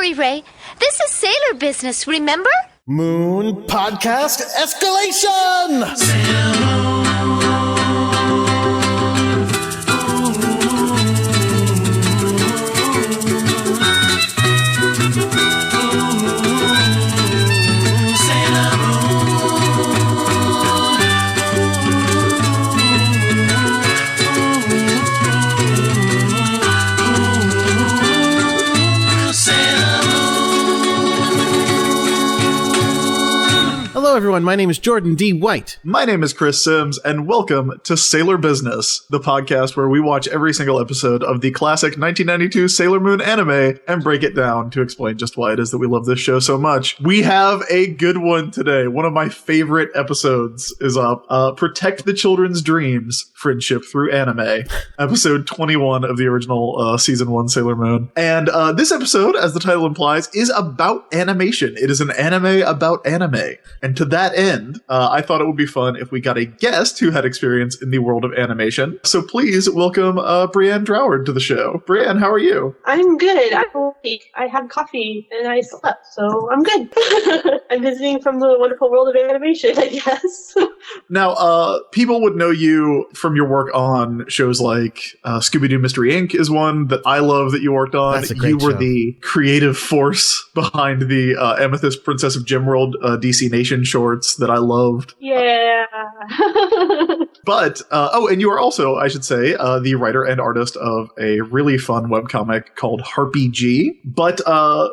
worry, Ray. This is sailor business, remember? Moon Podcast Escalation! Hello, everyone. My name is Jordan D. White. My name is Chris Sims, and welcome to Sailor Business, the podcast where we watch every single episode of the classic 1992 Sailor Moon anime and break it down to explain just why it is that we love this show so much. We have a good one today. One of my favorite episodes is up. Protect the Children's Dreams, Friendship Through Anime, episode 21 of the original season 1 Sailor Moon. And this episode, as the title implies, is about animation. It is an anime about anime. And to that end, I thought it would be fun if we got a guest who had experience in the world of animation. So please welcome Brienne Droward to the show. Brienne, how are you? I'm good. I'm awake. I had coffee and I slept, so I'm good. I'm visiting from the wonderful world of animation, I guess. Now, people would know you from your work on shows like Scooby-Doo Mystery Inc. is one that I love that you worked on. That's a great You were show. the creative force behind the Amethyst Princess of Gemworld DC Nation shorts that I loved. Yeah. But, and you are also, I should say, the writer and artist of a really fun webcomic called Harpy G. But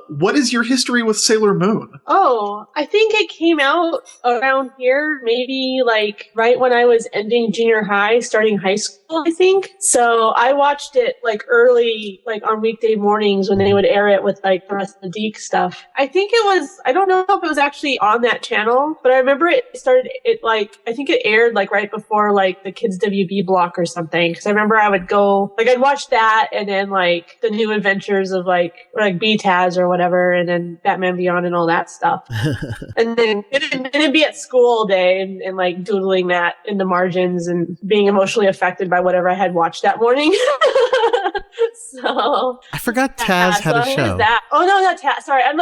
what is your history with Sailor Moon? Oh, I think it came out around here, maybe like right when I was ending junior high, starting high school, I think. So I watched it like early, like on weekday mornings when they would air it with like the rest of the Deke stuff. I think it was, I don't know if it was actually on that channel, but I remember I think it aired like right before like the Kids WB block or something. Cause I remember I would go, like I'd watch that and then like the new adventures of like B-Taz or whatever, and then Batman Beyond and all that stuff. And then it'd be at school all day and like doodling that in the margins and being emotionally affected by whatever I had watched that morning. So I forgot Taz had a show. Oh no, not Taz. Sorry, I'm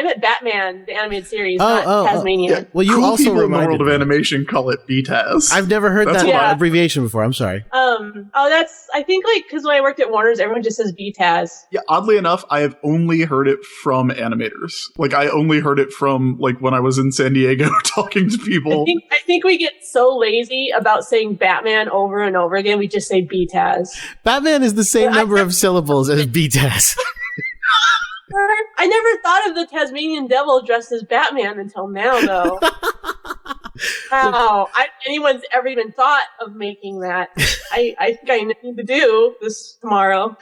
at Batman, the animated series, not Tasmania. Yeah. Well, you cool also people in the reminded world of me. animation call it BTAS. I've never heard That's that why. abbreviation before. I'm sorry. That's, I think like, cause when I worked at Warner's, everyone just says BTAS. Yeah, oddly enough, I have only heard it from animators. Like, I only heard it from, like, when I was in San Diego talking to people. I think we get so lazy about saying Batman over and over again, we just say BTAS. Batman is the same number of syllables as BTAS. I never thought of the Tasmanian Devil dressed as Batman until now, though. Wow, anyone's ever even thought of making that. I think I need to do this tomorrow.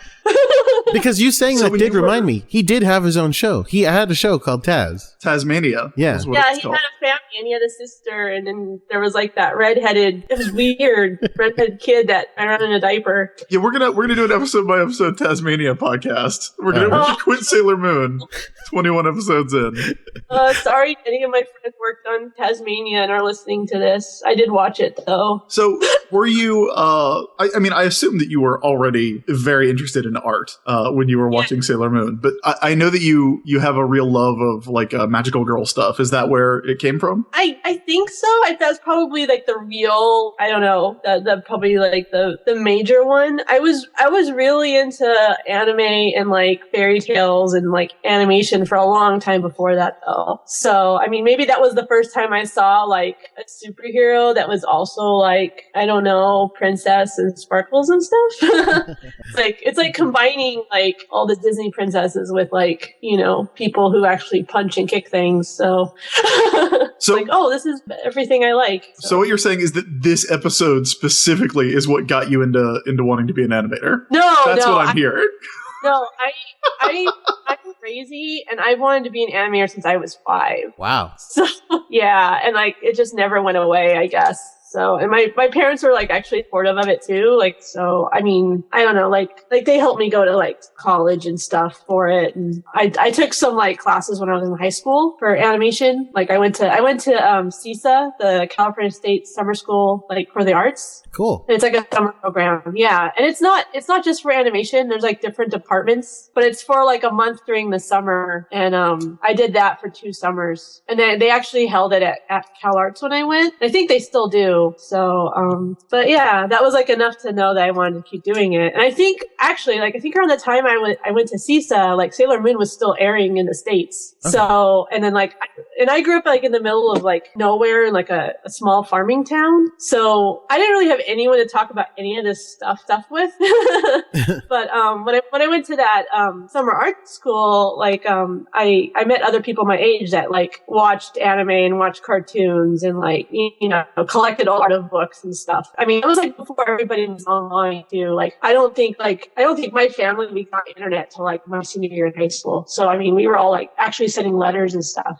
Because you saying So that when did you were- remind me. He did have his own show. He had a show called Taz. Tasmania. Yeah. Is what Yeah, it's he called. had a family and he had a sister, and then there was like that redheaded redheaded kid that ran around in a diaper. Yeah, we're gonna do an episode by episode Tasmania podcast. We're gonna quit Sailor Moon 21 episodes in. Sorry, any of my friends worked on Tasmania and are listening to this. I did watch it though. So were you I assume that you were already very interested in art when you were watching Sailor Moon, but I know that you have a real love of like magical girl stuff. Is that where it came from? I think so. That's probably like the real, I don't know, the probably like the major one. I was really into anime and like fairy tales and like animation for a long time before that though. So, I mean, maybe that was the first time I saw like a superhero that was also like, I don't know, princess and sparkles and stuff. It's like combining like all the Disney princesses with like, you know, people who actually punch and kick things. So, So like, oh, this is everything I like. So what you're saying is that this episode specifically is what got you into wanting to be an animator? That's what I'm hearing. No, I'm crazy, and I wanted to be an animator since I was 5. Wow. So, yeah, and like, it just never went away, I guess. So, and my parents were like actually supportive of it too. Like, so, I mean, I don't know, like they helped me go to like college and stuff for it. And I took some like classes when I was in high school for animation. Like I went to CISA, the California State Summer School, like for the arts. Cool. And it's like a summer program. Yeah. And it's not just for animation. There's like different departments, but it's for like a month during the summer. And, I did that for 2 summers. And then they actually held it at Cal Arts when I went. I think they still do. So, but yeah, that was like enough to know that I wanted to keep doing it. And I think actually, like, I think around the time I went to CISA, like Sailor Moon was still airing in the States. Okay. So, and then like, and I grew up like in the middle of like nowhere in like a small farming town. So I didn't really have anyone to talk about any of this stuff with. But, when I went to that, summer art school, like, I met other people my age that like watched anime and watched cartoons and like, you know, collected a lot of books and stuff. I mean, it was like before everybody was online too. Like, I don't think my family, we got internet till like my senior year in high school. So, I mean, we were all like actually sending letters and stuff.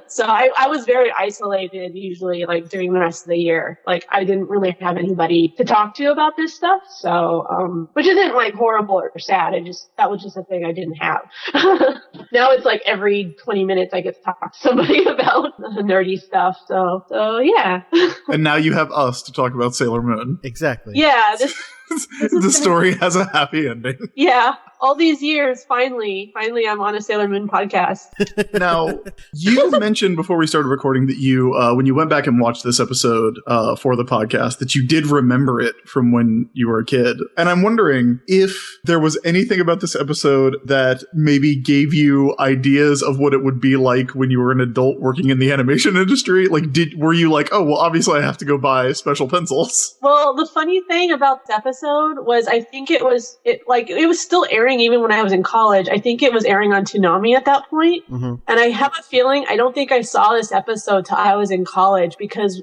So I was very isolated usually like during the rest of the year. Like, I didn't really have anybody to talk to about this stuff. So, which isn't like horrible or sad. That was just a thing I didn't have. Now it's like every 20 minutes I get to talk to somebody about nerdy stuff. So yeah. And now you have us to talk about Sailor Moon. Exactly. Yeah. The story has a happy ending. Yeah. All these years, finally, I'm on a Sailor Moon podcast. Now, you mentioned before we started recording that you, when you went back and watched this episode for the podcast, that you did remember it from when you were a kid. And I'm wondering if there was anything about this episode that maybe gave you ideas of what it would be like when you were an adult working in the animation industry. Like, were you like, oh, well, obviously I have to go buy special pencils? Well, the funny thing about this episode was I think it was still airing even when I was in college. I think it was airing on Toonami at that point. Mm-hmm. And I have a feeling, I don't think I saw this episode till I was in college because,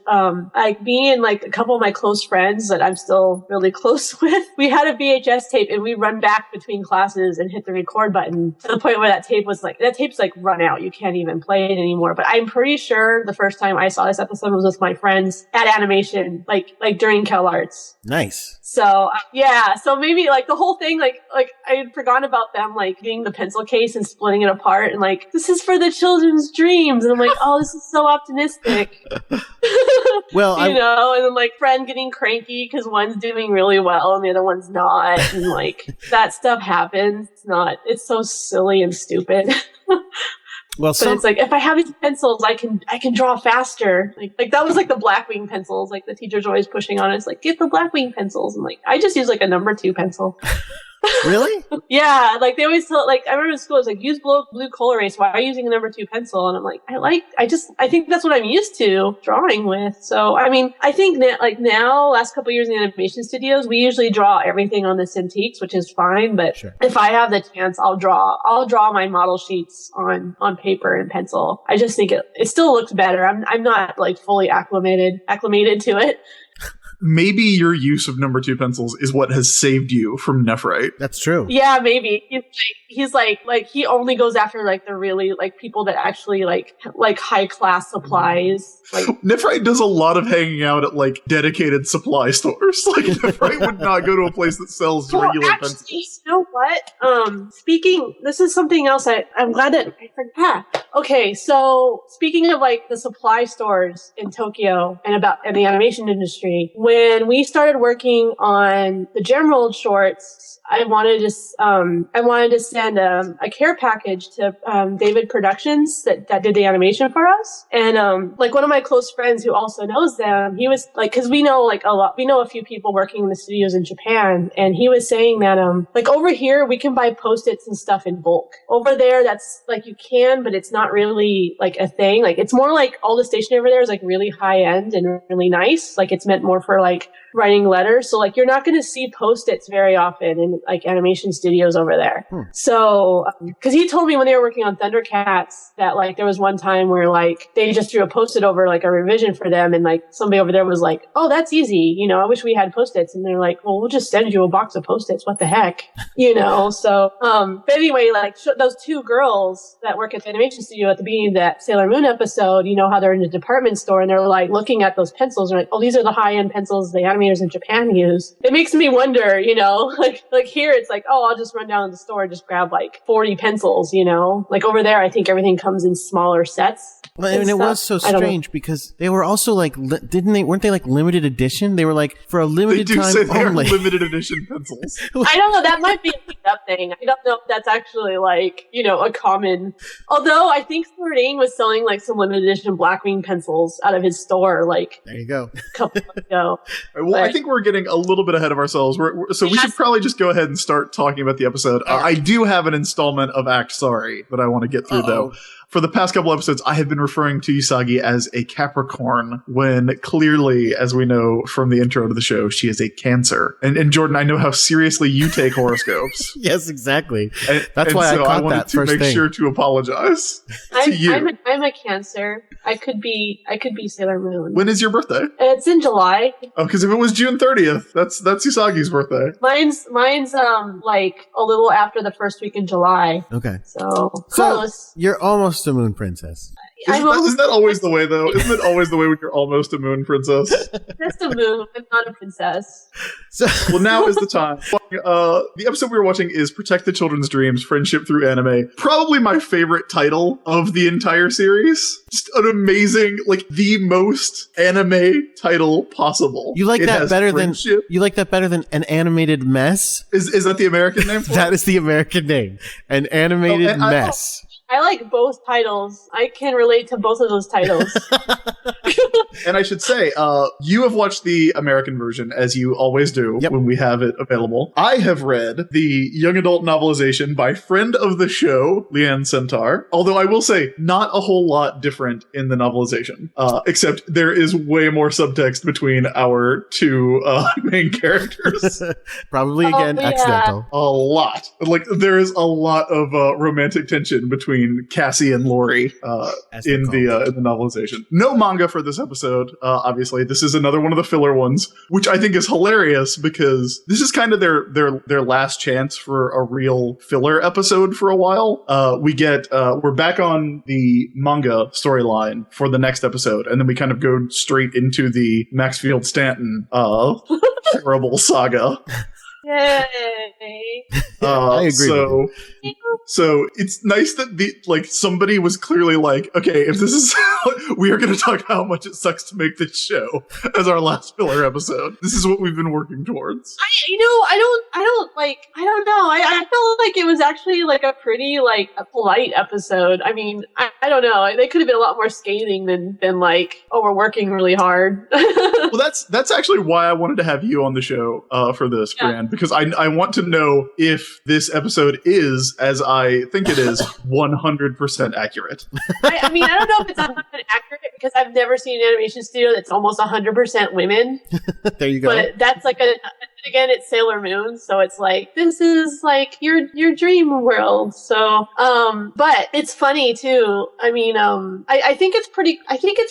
like me and like a couple of my close friends that I'm still really close with, we had a VHS tape and we run back between classes and hit the record button to the point where that tape's like run out. You can't even play it anymore. But I'm pretty sure the first time I saw this episode was with my friends at animation, like during Cal Arts. Nice. So yeah, so maybe like the whole thing, like I had forgotten about them like getting the pencil case and splitting it apart and like, this is for the children's dreams. And I'm like, oh, this is so optimistic. Well, you know, and then like friend getting cranky because one's doing really well and the other one's not. And like that stuff happens. It's so silly and stupid. Well, but it's like, if I have these pencils, I can draw faster. Like that was like the Blackwing pencils. Like the teacher's always pushing on us, like, get the Blackwing pencils. And like, I just use like a number 2 pencil. Really? Yeah, like they always tell, like I remember in school, it's like, use blue color erase. Why are you using a number 2 pencil? And I'm like, I think that's what I'm used to drawing with. So, I mean, I think now, last couple of years in animation studios, we usually draw everything on the Cintiqs, which is fine. But sure, if I have the chance, I'll draw my model sheets on paper and pencil. I just think it still looks better. I'm not like fully acclimated to it. Maybe your use of number 2 pencils is what has saved you from Nephite. That's true. Yeah, maybe. He's like he only goes after like the really like people that actually like high class supplies. Like Nephite does a lot of hanging out at like dedicated supply stores. Like Nephite would not go to a place that sells regular pencils. You know what? This is something else I'm glad that I forgot. Okay, so speaking of like the supply stores in Tokyo and the animation industry, when we started working on the Gem Rolled shorts, I wanted to send a care package to David Productions that did the animation for us. And like one of my close friends who also knows them, he was like, because we know a few people working in the studios in Japan, and he was saying that like over here we can buy Post-its and stuff in bulk. Over there, that's like you can, but it's not really like a thing. Like it's more like all the stationery over there is like really high end and really nice. Like it's meant more for like writing letters. So like you're not going to see Post-its very often in like animation studios over there. So, cause he told me when they were working on Thundercats that like there was one time where like they just threw a Post-it over like a revision for them. And like somebody over there was like, oh, that's easy. You know, I wish we had Post-its. And they're like, well, we'll just send you a box of Post-its. What the heck? You know? So, but anyway, like those 2 girls that work at the animation studio Studio at the beginning of that Sailor Moon episode, you know how they're in a department store and they're like looking at those pencils and like, oh, these are the high-end pencils the animators in Japan use. It makes me wonder, you know, like here it's like, oh, I'll just run down to the store and just grab like 40 pencils, you know? Like over there, I think everything comes in smaller sets. Well, and it was so strange because they were also like, weren't they like limited edition? They were like for a limited they do time say they only. are limited edition pencils. I don't know. That might be a picked-up thing. I don't know if that's actually like, you know, a common. Although I think Swordane was selling like some limited edition Blackwing pencils out of his store like There you go. a couple months ago. Well, I think we're getting a little bit ahead of ourselves. So we should probably just go ahead and start talking about the episode. I do have an installment of Act Sorry that I want to get through, though. For the past couple episodes, I have been referring to Usagi as a Capricorn when clearly, as we know from the intro to the show, she is a Cancer. And Jordan, I know how seriously you take horoscopes. Yes, exactly. That's why I caught wanted that to first make thing. sure to apologize to you. I'm a Cancer. I could be Sailor Moon. When is your birthday? It's in July. Oh, because if it was June 30th, that's Usagi's birthday. Mine's like a little after the first week in July. Okay. So So close. you're almost a moon princess. Isn't that always the way, though? Isn't it always the way when you're almost a moon princess? Just a moon. I'm not a princess. So Well, now is the time. The episode we were watching is Protect the Children's Dreams, Friendship Through Anime. Probably my favorite title of the entire series. Just an amazing, like, the most anime title possible. you like It that has better friendship. than an animated mess? Is that the American name for it? That is the American name. An animated and I- mess. I like both titles. I can relate to both of those titles. And I should say, you have watched the American version, as you always do Yep. when we have it available. I have read the young adult novelization by friend of the show, Leanne Centaur. Although I will say, not a whole lot different in the novelization, except there is way more subtext between our two main characters. Probably again yeah. accidental. A lot. Like, there is a lot of romantic tension between Cassie and Lori As in they're the novelization. No manga for this episode, obviously. This is another one of the filler ones, which I think is hilarious because this is kind of their last chance for a real filler episode for a while. We're back on the manga storyline for the next episode, and then we kind of go straight into the Maxfield Stanton terrible saga. Yay. I agree with So it's nice that somebody was clearly like, okay, if this is we are going to talk how much it sucks to make this show as our last filler episode. This is what we've been working towards. I don't know. I felt like it was actually like a pretty like a polite episode. I mean, I don't know. They could have been a lot more scathing than like, oh, we're working really hard. Well, that's actually why I wanted to have you on the show for this, Fran, because I want to know if this episode is, as I think it is, 100% accurate. I mean, I don't know if it's 100% accurate because I've never seen an animation studio that's almost 100% women. There you go. But that's like again, it's Sailor Moon, so it's like this is like your dream world. So, but it's funny too. I mean, I think it's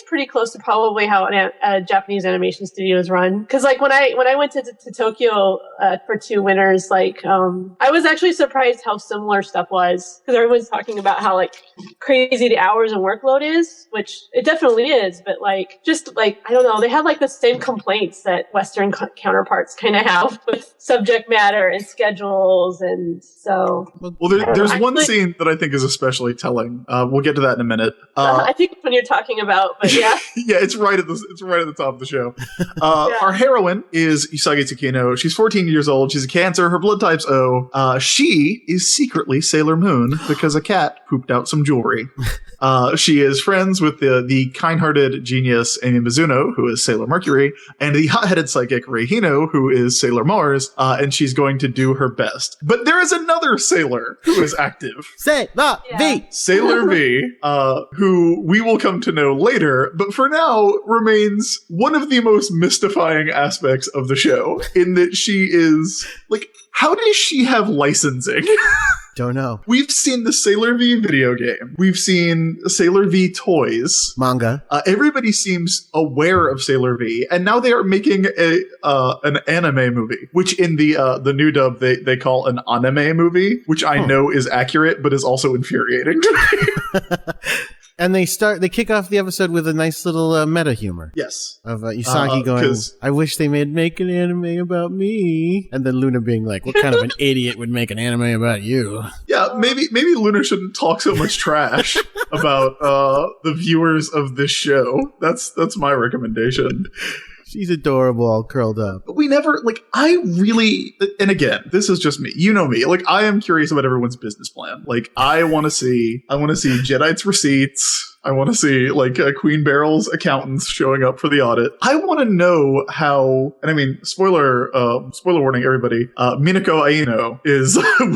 pretty close to probably how a Japanese animation studio is run. Because like when I went to Tokyo for 2 winters, like I was actually surprised how similar stuff was because everyone's talking about how like crazy the hours and workload is, which it definitely is. But like just like I don't know, they had like the same complaints that Western counterparts kind of have with subject matter and schedules, and so. Well, there's one scene that I think is especially telling. We'll get to that in a minute. I think it's when you're talking about, but yeah. Yeah, it's right at the top of the show. Our heroine is Usagi Tsukino. She's 14 years old. She's a Cancer. Her blood type's O. She is secretly Sailor Moon because a cat pooped out some jewelry. She is friends with the kind-hearted genius Amy Mizuno, who is Sailor Mercury, and the hot-headed psychic Rei Hino, who is Sailor Mars, and she's going to do her best. But there is another sailor who is active. Sailor V. Sailor V, who we will come to know later, but for now remains one of the most mystifying aspects of the show, in that she is, like, How does she have licensing? Don't know. We've seen the Sailor V video game. We've seen Sailor V toys. Manga. Everybody seems aware of Sailor V, and now they are making an anime movie, which in the new dub they call an anime movie, which I know is accurate, but is also infuriating to me. And they kick off the episode with a nice little meta humor. Yes. Of Usagi going, I wish they make an anime about me. And then Luna being like, what kind of an idiot would make an anime about you? Yeah, maybe Luna shouldn't talk so much trash about the viewers of this show. That's my recommendation. She's adorable, all curled up. But we never, I really, and again, this is just me. You know me. I am curious about everyone's business plan. I want to see Jedi's receipts. I want to see, Queen Barrel's accountants showing up for the audit. I want to know how, and I mean, spoiler warning, everybody, Minako Aino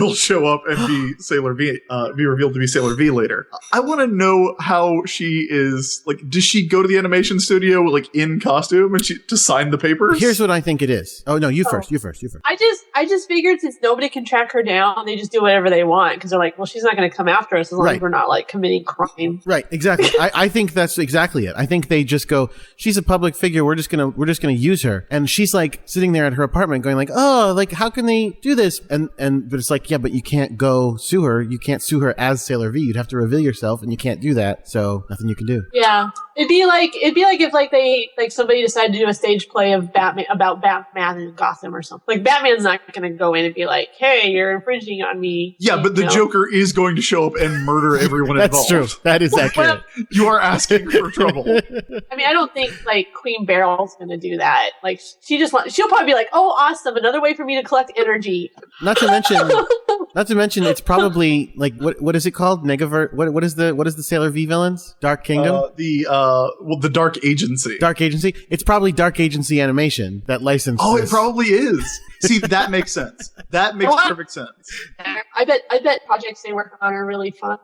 will show up and be Sailor V, be revealed to be Sailor V later. I want to know how she is, does she go to the animation studio, in costume and to sign the papers? Here's what I think it is. Oh, no, you first. I just figured since nobody can track her down, they just do whatever they want because they're like, well, she's not going to come after us as long as we're not, committing crime. Right, exactly. I think that's exactly it. I think they just go, she's a public figure. We're just gonna use her. And she's sitting there at her apartment going oh, how can they do this? But it's yeah, but you can't go sue her. You can't sue her as Sailor V. You'd have to reveal yourself and you can't do that. So nothing you can do. Yeah. It'd be like if they somebody decided to do a stage play of Batman about Batman in Gotham or something. Batman's not gonna go in and be like, hey, you're infringing on me. Yeah, but the Joker is going to show up and murder everyone That's involved. True. That is accurate. You are asking for trouble. I mean, I don't think Queen Barrel's going to do that. She'll probably be like, "Oh, awesome! Another way for me to collect energy." Not to mention, it's probably what is it called? Negavert. What is the Sailor V villains? Dark Kingdom. The Dark Agency. Dark Agency. It's probably Dark Agency Animation that licensed. Oh, this. It probably is. See, that makes sense. That makes perfect sense. I bet projects they work on are really fun.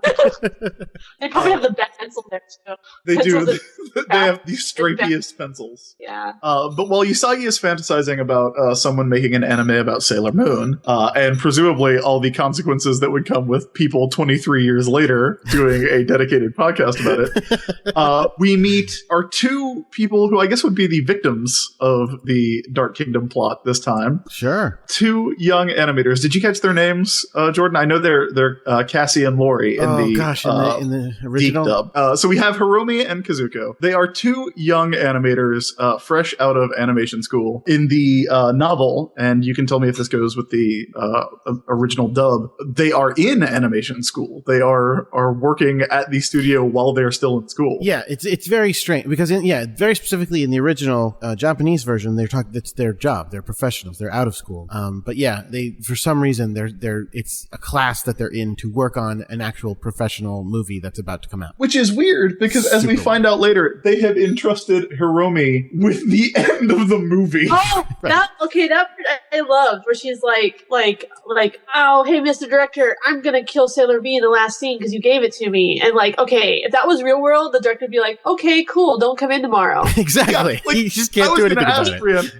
They probably have the best pencils there too. They do. They have the straightiest pencils. Yeah. But while Usagi is fantasizing about someone making an anime about Sailor Moon, and presumably all the consequences that would come with people 23 years later doing a dedicated podcast about it, we meet our two people who I guess would be the victims of the Dark Kingdom plot this time. Sure. Two young animators. Did you catch their names, Jordan? I know they're Cassie and Lori in the original dub. So we have Hiromi and Kazuko. They are two young animators, fresh out of animation school. In the novel, and you can tell me if this goes with the original dub, they are in animation school. They are working at the studio while they're still in school. Yeah, it's very strange because very specifically in the original Japanese version, it's their job. They're professionals. They're out of school. But yeah, they for some reason it's a class that they're in to work on an actual professional movie that's about to come out. Which is weird because as we find out later, they have entrusted Hiromi with the end of the movie. Oh, that part I loved where she's like, oh, hey, Mr. Director, I'm gonna kill Sailor V in the last scene because you gave it to me. And okay, if that was real world, the director would be like, okay, cool, don't come in tomorrow. Exactly. Yeah, you just can't do anything about it.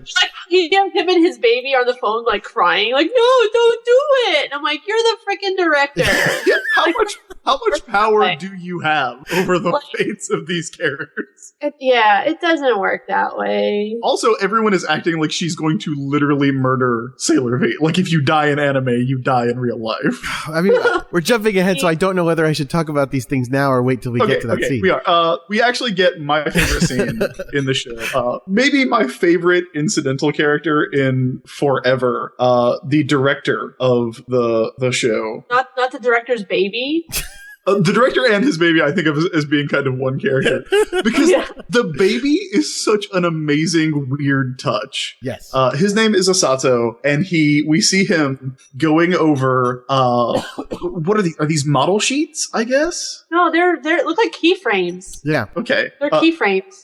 He had him and his baby on the phone, crying, no, don't do it. And I'm like, you're the freaking director. Yeah, how much power do you have over the fates of these characters? It doesn't work that way. Also, everyone is acting like she's going to literally murder Sailor V. If you die in anime, you die in real life. I mean, we're jumping ahead, so I don't know whether I should talk about these things now or wait till we get to that scene. We are. We actually get my favorite scene in the show. Maybe my favorite incidental character in forever. The director of the show. Not the director's baby. The director and his baby I think of as being kind of one character. Because the baby is such an amazing, weird touch. Yes. His name is Asato, and we see him going over, what are these model sheets, I guess? No, they look like keyframes. Yeah. Okay. They're keyframes.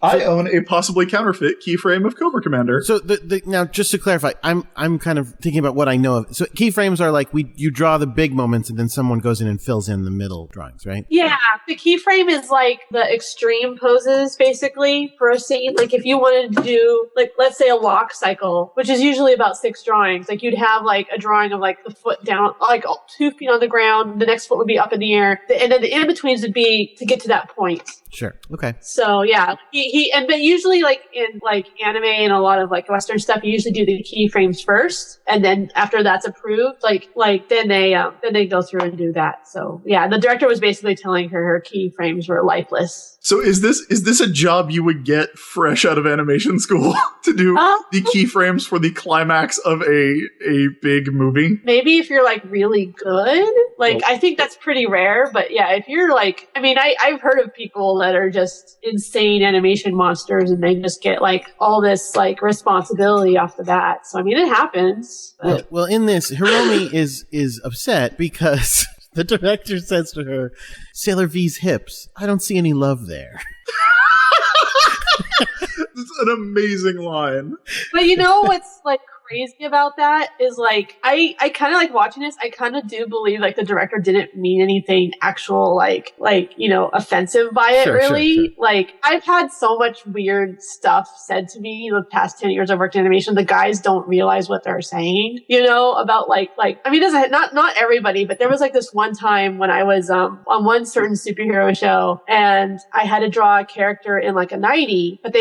I own a possibly counterfeit keyframe of Cobra Commander. So now, just to clarify, I'm kind of thinking about what I know of. So keyframes are like you draw the big moments and then someone goes in and fills in the middle drawings, right? Yeah, the keyframe is like the extreme poses, basically, for a scene. Like if you wanted to do, like, let's say a walk cycle, which is usually about 6 drawings. Like you'd have like a drawing of like the foot down, like 2 feet on the ground, the next foot would be up in the air, and then the in-betweens would be to get to that point. Sure. Okay. So yeah, but usually like in like anime and a lot of like Western stuff, you usually do the keyframes first, and then after that's approved, then they go through and do that. So yeah, the director was basically telling her keyframes were lifeless. So is this a job you would get fresh out of animation school to do the keyframes for the climax of a big movie? Maybe if you're like really good, I think that's pretty rare. But yeah, if you're like, I mean, I've heard of people that are just insane animation monsters and they just get like all this like responsibility off the bat. So I mean, it happens. Well, in this, Hiromi is upset because the director says to her, "Sailor V's hips. I don't see any love there." It's an amazing line. But you know what's like crazy about that is like I kind of like watching this. I kind of do believe like the director didn't mean anything actual like offensive by it. Sure. Like I've had so much weird stuff said to me the past 10 years I've worked in animation. The guys don't realize what they're saying, about like I mean, doesn't not everybody, but there was like this one time when I was on one certain superhero show and I had to draw a character in like a 90, but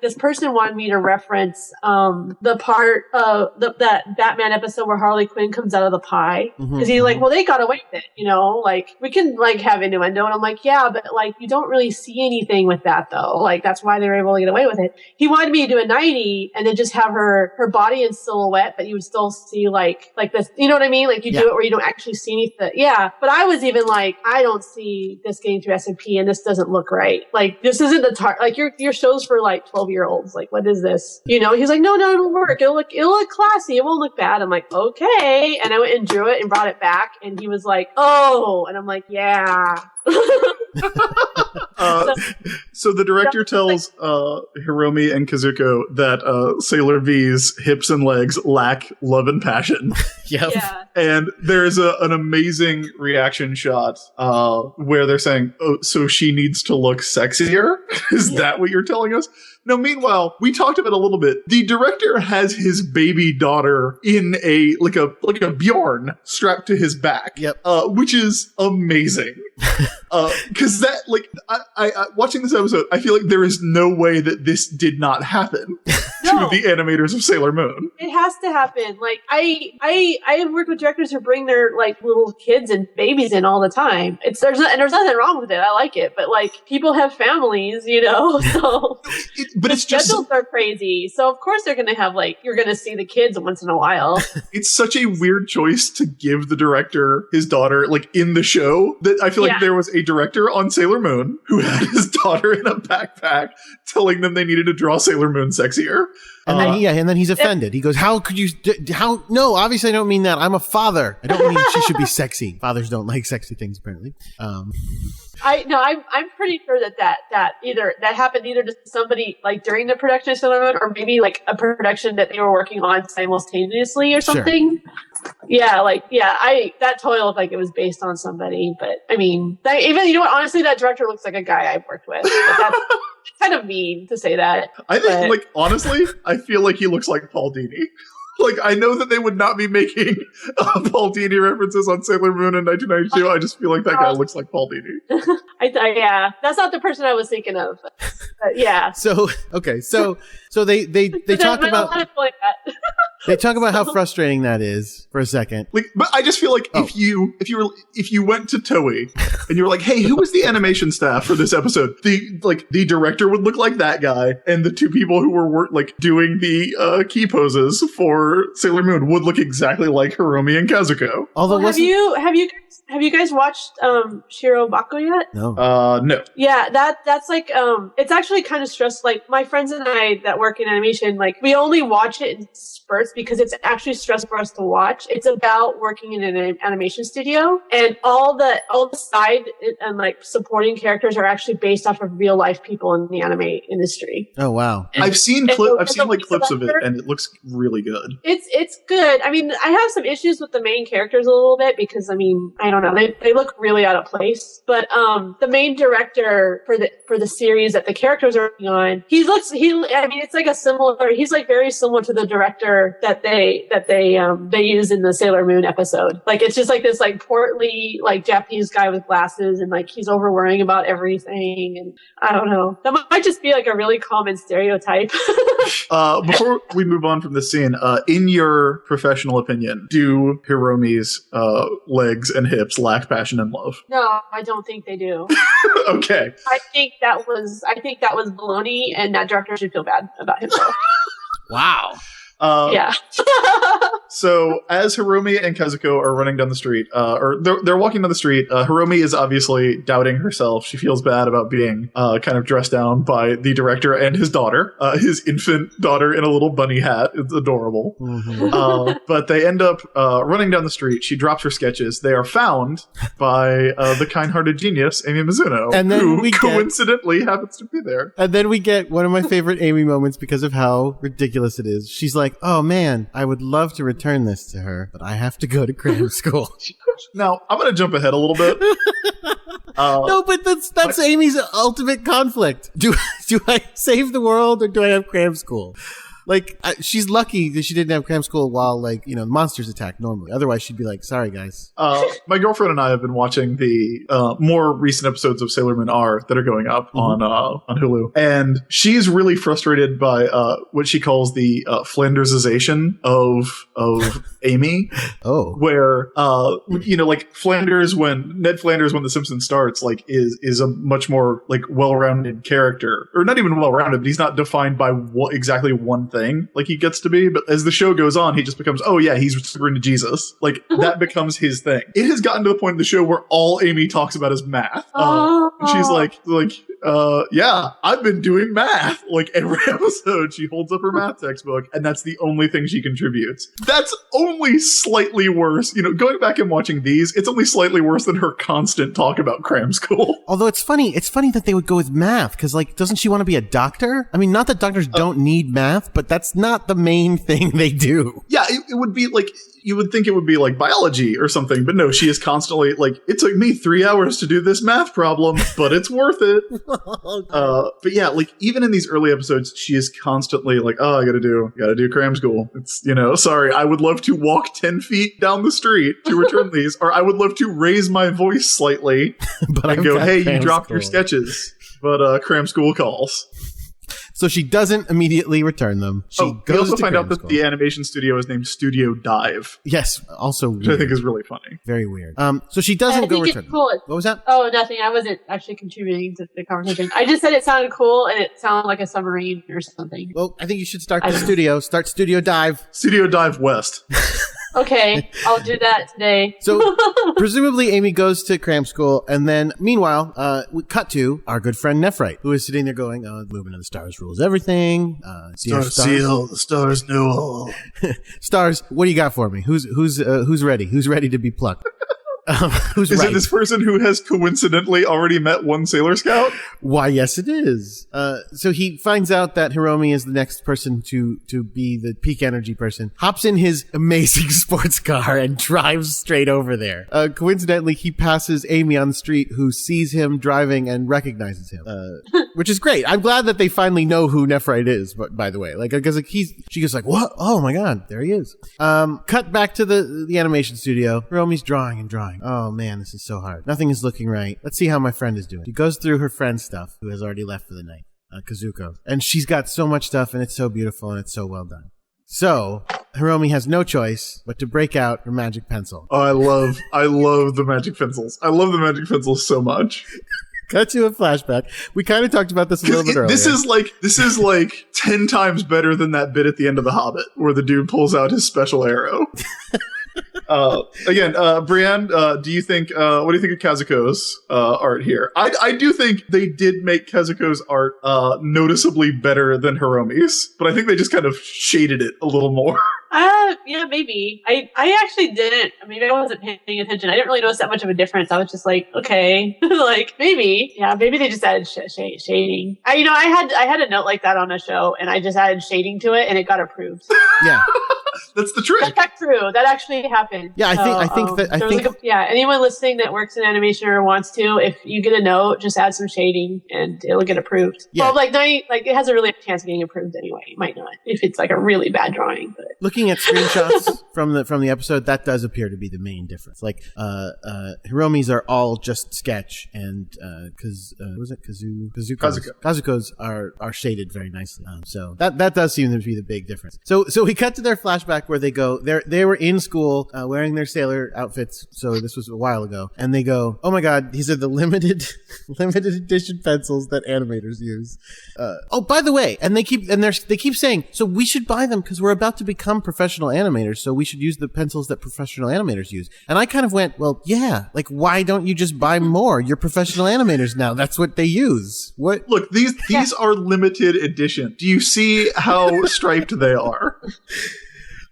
this person wanted me to reference the part of that Batman episode where Harley Quinn comes out of the pie, because he's like, well, they got away with it, like we can like have innuendo, and I'm like, yeah, but like you don't really see anything with that though, like that's why they were able to get away with it. He wanted me to do a 90 and then just have her body in silhouette, but you would still see like this, you know what I mean, like you do it where you don't actually see anything. Yeah, but I was even like, I don't see this getting through S&P and this doesn't look right, like this isn't the like your show's for like 12-year-olds, like what is this, he's like, no, it'll work, it'll look classy, it won't look bad. I'm like, okay. And I went and drew it and brought it back, and he was like, oh. And I'm like, yeah. So the director tells Hiromi and Kazuko that Sailor V's hips and legs lack love and passion. Yep. Yeah. And there's an amazing reaction shot where they're saying, oh, so she needs to look sexier? Is that what you're telling us? Now, meanwhile, we talked about it a little bit. The director has his baby daughter in a Bjorn strapped to his back. Yep. Which is amazing. Because that, like, I watching this episode, I feel like there is no way that this did not happen to the animators of Sailor Moon. It has to happen. Like, I have worked with directors who bring their like little kids and babies in all the time. There's nothing wrong with it. I like it, but like people have families, so. But it's just schedules are crazy, so of course they're going to have like you're going to see the kids once in a while. It's such a weird choice to give the director his daughter like in the show that I feel like there was a director on Sailor Moon who had his daughter in a backpack telling them they needed to draw Sailor Moon sexier. And then he's offended. He goes, "How could you? How? No, obviously I don't mean that. I'm a father. I don't mean she should be sexy. Fathers don't like sexy things, apparently." I'm pretty sure that either that happened either to somebody like during the production of Sailor Moon, or maybe like a production that they were working on simultaneously or something. Sure. Yeah, that totally looked like it was based on somebody. But I mean, honestly, that director looks like a guy I've worked with. But that's kind of mean to say that. I think, honestly, I feel like he looks like Paul Dini. Like, I know that they would not be making Paul Dini references on Sailor Moon in 1992. I just feel like that guy looks like Paul Dini. Yeah, that's not the person I was thinking of. But yeah. So they talk about they talk about how frustrating that is for a second. Like, but I just feel like if you went to Toei and you were like, hey, who was the animation staff for this episode? The director would look like that guy, and the two people who were doing the key poses for Sailor Moon would look exactly like Hiromi and Kazuko. Although, have you guys watched Shiro Bako yet? No. No. Yeah, that's like it's actually kind of stressful. Like my friends and I that work in animation, like we only watch it in spurts because it's actually stressful for us to watch. It's about working in an animation studio, and all the side and like supporting characters are actually based off of real life people in the anime industry. Oh wow! I've seen like clips of it, and it looks really good. It's good. I mean, I have some issues with the main characters a little bit because I mean, I don't know, they look really out of place. But the main director for the series that the characters are working on, he's like very similar to the director that they use in the Sailor Moon episode. Like it's just like this like portly like Japanese guy with glasses, and like he's over worrying about everything, and I don't know. That might just be like a really common stereotype. Before we move on from this scene, in your professional opinion, do Hiromi's legs and hips lack passion and love? No, I don't think they do. Okay. I think that was baloney, and that director should feel bad about himself. Wow. Yeah. So as Hiromi and Kazuko are running down the street, or they're walking down the street, Hiromi is obviously doubting herself. She feels bad about being kind of dressed down by the director and his daughter, his infant daughter in a little bunny hat. It's adorable. Mm-hmm. But they end up running down the street. She drops her sketches. They are found by the kind-hearted genius, Amy Mizuno, and then who coincidentally happens to be there. And then we get one of my favorite Amy moments because of how ridiculous it is. She's like, oh man, I would love to return this to her, but I have to go to cram school. Now, I'm going to jump ahead a little bit. No, but that's Amy's ultimate conflict. Do I save the world or do I have cram school? Like, she's lucky that she didn't have cram school while, like, you know, monsters attack normally. Otherwise, she'd be like, sorry, guys. My girlfriend and I have been watching the more recent episodes of Sailor Moon R that are going up on Hulu. And she's really frustrated by what she calls the Flandersization of Amy. Oh. Where, you know, like Ned Flanders, when The Simpsons starts, like, is a much more, like, well-rounded character. Or not even well-rounded, but he's not defined by exactly one thing like he gets to be, but as the show goes on, he just becomes, oh yeah, he's super into Jesus. Like that becomes his thing. It has gotten to the point in the show where all Amy talks about is math. She's like, yeah, I've been doing math. Like every episode, she holds up her math textbook, and that's the only thing she contributes. That's only slightly worse. You know, going back and watching these, it's only slightly worse than her constant talk about cram school. Although it's funny that they would go with math, because like, doesn't she want to be a doctor? I mean, not that doctors don't need math, but that's not the main thing they do. Yeah, it would be like, you would think it would be like biology or something, but no, she is constantly like, it took me 3 hours to do this math problem, but it's worth it. But yeah, like even in these early episodes, she is constantly like, oh, I gotta do cram school. It's, you know, sorry, I would love to walk 10 feet down the street to return these, or I would love to raise my voice slightly and go, hey, you dropped your sketches, but cram school calls. So she doesn't immediately return them. She goes we also to find out that school. the animation studio is named Studio Dive. Yes, also which I think is really funny. Very weird. So she doesn't go return them. Cool. What was that? Oh, nothing. I wasn't actually contributing to the conversation. I just said it sounded cool, and it sounded like a submarine or something. Well, I think you should start the studio. Start Studio Dive. Studio Dive West. Okay, I'll do that today. So, presumably Amy goes to cram school, and then, meanwhile, we cut to our good friend Nephite, who is sitting there going, the movement of the stars rules everything. Stars seal, the stars know all. Stars, what do you got for me? Who's ready? Who's ready to be plucked? Who's is right? it this person who has coincidentally already met one Sailor Scout? Why, yes, it is. So he finds out that Hiromi is the next person to be the peak energy person, hops in his amazing sports car and drives straight over there. Coincidentally, he passes Amy on the street, who sees him driving and recognizes him, which is great. I'm glad that they finally know who Nephite is, but by the way, like, because like, she goes like, what? Oh my God, there he is. Cut back to the animation studio. Hiromi's drawing and drawing. Oh man, this is so hard. Nothing is looking right. Let's see how my friend is doing. She goes through her friend's stuff, who has already left for the night, Kazuko. And she's got so much stuff, and it's so beautiful, and it's so well done. So, Hiromi has no choice but to break out her magic pencil. Oh, I love the magic pencils. I love the magic pencils so much. Cut to a flashback. We kind of talked about this a little bit earlier. This is like 10 times better than that bit at the end of The Hobbit, where the dude pulls out his special arrow. Again, Brienne, what do you think of Kazuko's art here? I do think they did make Kazuko's art noticeably better than Hiromi's, but I think they just kind of shaded it a little more. maybe. I actually didn't. Maybe I wasn't paying attention. I didn't really notice that much of a difference. I was just like, okay, like maybe, maybe they just added shading. I had a note like that on a show, and I just added shading to it, and it got approved. Yeah. That's the trick. That's true. That actually happened. Yeah, I think anyone listening that works in animation or wants to, if you get a note, just add some shading and it'll get approved. Yeah. Well, it has a really good chance of getting approved anyway. It might not if it's like a really bad drawing. But looking at screenshots from the episode, that does appear to be the main difference. Like Hiromi's are all just sketch, and Kazuko's are shaded very nicely. So that does seem to be the big difference. So we cut to their flashback where they go, they were in school wearing their sailor outfits, so this was a while ago, and they go, oh my god, these are the limited edition pencils that animators use. Oh, by the way, and they keep saying, so we should buy them because we're about to become professional animators, so we should use the pencils that professional animators use. And I kind of went, well, yeah, like why don't you just buy more? You're professional animators now. That's what they use. What? Look, these are limited edition. Do you see how striped they are?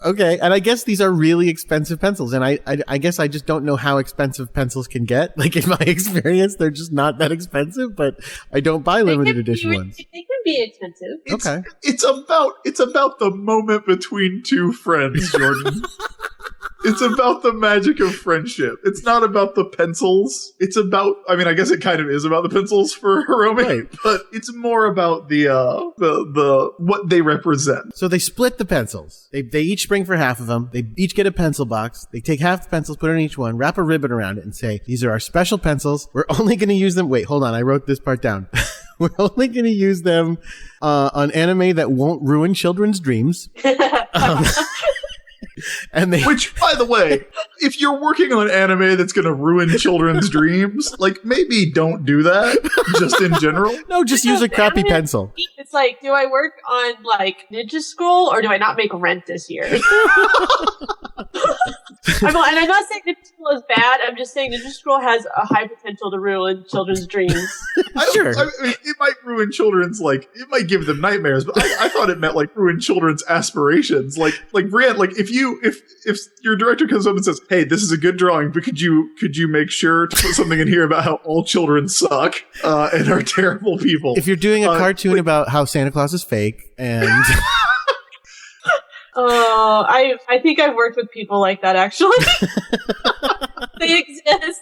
Okay, and I guess these are really expensive pencils, and I guess I just don't know how expensive pencils can get. Like, in my experience, they're just not that expensive, but I don't buy limited edition ones. They can be expensive. Okay. It's about the moment between two friends, Jordan. It's about the magic of friendship. It's not about the pencils. It's about, I guess it kind of is about the pencils for Hiromi, right, but it's more about the what they represent. So they split the pencils. They each bring for half of them. They each get a pencil box. They take half the pencils, put it in each one, wrap a ribbon around it, and say, these are our special pencils. We're only going to use them. Wait, hold on. I wrote this part down. We're only going to use them on anime that won't ruin children's dreams. Which, by the way, if you're working on anime that's going to ruin children's dreams, like, maybe don't do that, just in general. No, just use a crappy pencil. It's like, do I work on, like, Ninja Scroll, or do I not make rent this year? And I'm not saying Ninja Scroll is bad, I'm just saying Ninja Scroll has a high potential to ruin children's dreams. Sure. It might ruin children's, like, it might give them nightmares, but I thought it meant, like, ruin children's aspirations. Like Brienne, like, if your director comes up and says, hey, this is a good drawing, but could you make sure to put something in here about how all children suck and are terrible people? If you're doing a cartoon about how Santa Claus is fake and... I think I've worked with people like that, actually. They exist.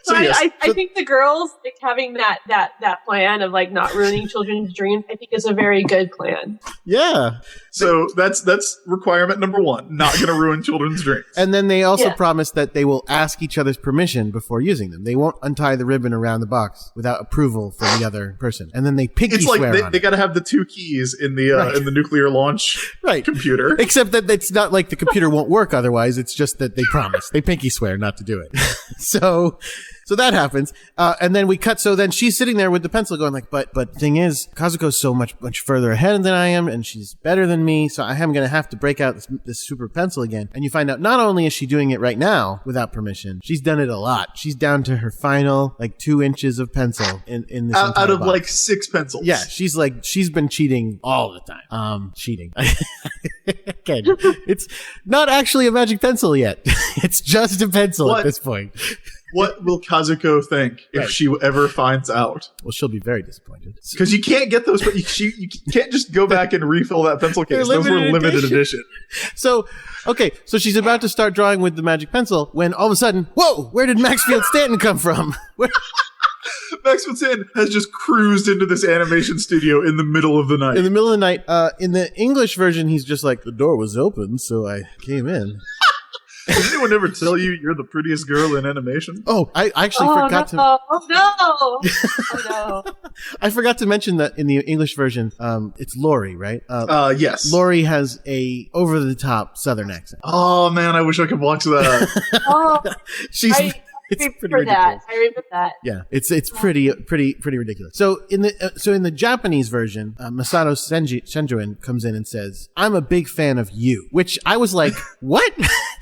So I think the girls, like, having that plan of, like, not ruining children's dreams, I think is a very good plan. Yeah. So that's requirement number one, not going to ruin children's dreams. And then they also promise that they will ask each other's permission before using them. They won't untie the ribbon around the box without approval from the other person. And then they pinky swear on it. They got to have the two keys in the nuclear launch computer. Except that it's not like the computer won't work otherwise. It's just that they promise. They pinky swear not to do it. So that happens. And then we cut. So then she's sitting there with the pencil going like, but thing is, Kazuko's so much further ahead than I am, and she's better than me. So I am going to have to break out this super pencil again. And you find out not only is she doing it right now without permission, she's done it a lot. She's down to her final, like, 2 inches of pencil in this out of box. like 6 pencils. Yeah. She's been cheating all the time. Cheating. Again, it's not actually a magic pencil yet. It's just a pencil at this point. What will Kazuko think if she ever finds out? Well, she'll be very disappointed. Because you can't get those, but you can't just go back and refill that pencil case. Those were limited edition. So she's about to start drawing with the magic pencil when all of a sudden, whoa, where did Maxfield Stanton come from? Maxfield Stanton has just cruised into this animation studio in the middle of the night. In the middle of the night. In the English version, he's just like, the door was open, so I came in. Did anyone ever tell you you're the prettiest girl in animation? Oh, I actually forgot to... Oh, no. I forgot to mention that in the English version, it's Lori, right? Yes. Lori has a over-the-top Southern accent. Oh, man, I wish I could watch that. It's pretty ridiculous. I remember that. Yeah, it's pretty ridiculous. So in the Japanese version, Masato Senjuin comes in and says, "I'm a big fan of you," which I was like, "What?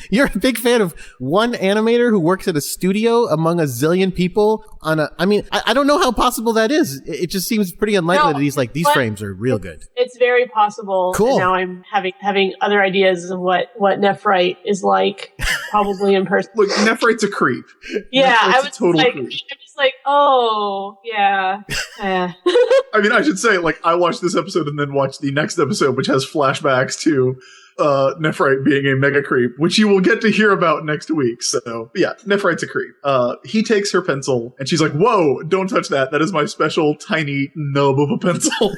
You're a big fan of one animator who works at a studio among a zillion people on a, I mean, I don't know how possible that is. It just seems pretty unlikely that he's like, these frames are real good. It's very possible. Cool. And now I'm having other ideas of what Nephite is like, probably in person. Look, Nephite's a creep. Yeah, Nephite's I was a total like, creep. I'm just like, oh, yeah. I mean, I should say, like, I watched this episode and then watched the next episode, which has flashbacks to Nephite being a mega creep, which you will get to hear about next week. So, yeah, Nephite's a creep. He takes her pencil, and she's like, whoa, don't touch that. That is my special tiny nub of a pencil.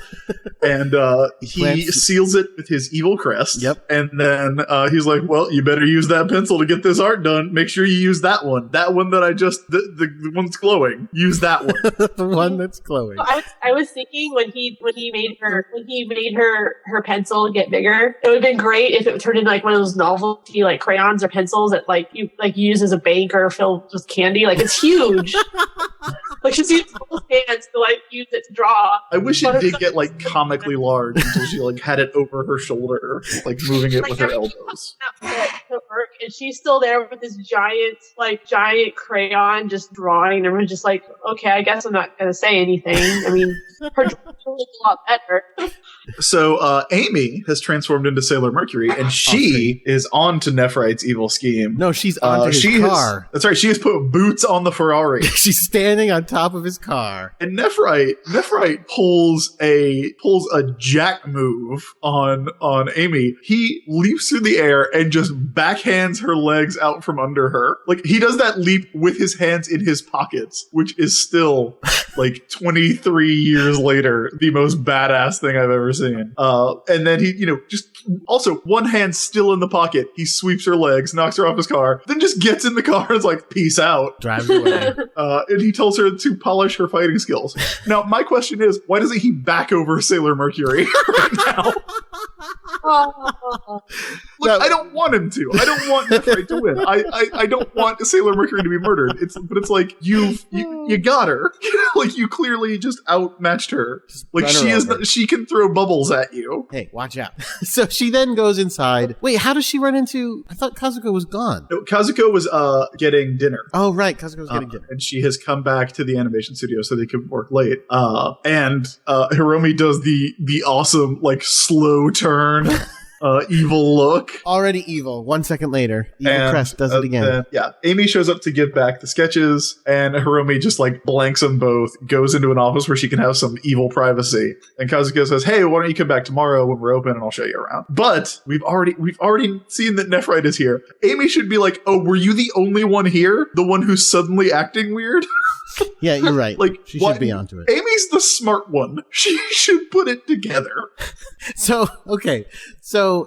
And he seals it with his evil crest. Yep. And then he's like, well, you better use that pencil to get this art done. Make sure you use that one. That one that I just, the one that's glowing. Use that one. The one that's glowing. I was thinking when he made her pencil get bigger, it would have been great if it turned into like one of those novelty like crayons or pencils that like you use as a bank or filled with candy. Like it's huge. Like she's using both hands to like use it to draw. I wish it did get like comically large until she like had it over her shoulder, like moving it with her elbows. And she's still there with this giant crayon just drawing. And everyone's just like, okay, I guess I'm not gonna say anything. I mean, her drawing looks a lot better. So Amy has transformed into Sailor Mercury, and she is on to Nephite's evil scheme. No, she's onto his car. That's right. She has put boots on the Ferrari. She's standing on top of his car. And Nephite pulls a jack move on Amy. He leaps through the air and just backhands her legs out from under her. Like he does that leap with his hands in his pockets, which is still like 23 years later the most badass thing I've ever seen. And then he, just also one hand still in the pocket. He sweeps her legs, knocks her off his car, then just gets in the car and is like, peace out. Drives away. And he tells her to polish her fighting skills. Now, my question is, why doesn't he back over Sailor Mercury right now? Look, I don't want him to. I don't want Nephite to win. I don't want Sailor Mercury to be murdered. But it's like you got her. Like you clearly just outmatched her. Like she can throw bubbles at you. Hey, watch out. So she then goes inside. Wait, how does she run into? I thought Kazuko was gone. No, Kazuko was getting dinner. Oh right, Kazuko was getting dinner, and she has come back to the animation studio so they can work late. And Hiromi does the awesome like slow turn. Evil look. Already evil. 1 second later, evil crest does it again. Amy shows up to give back the sketches, and Hiromi just like blanks them both, goes into an office where she can have some evil privacy. And Kazuko says, hey, why don't you come back tomorrow when we're open and I'll show you around. But we've already seen that Nephite is here. Amy should be like, oh, were you the only one here? The one who's suddenly acting weird? Yeah, you're right. Like she should be onto it. Amy's the smart one. She should put it together. So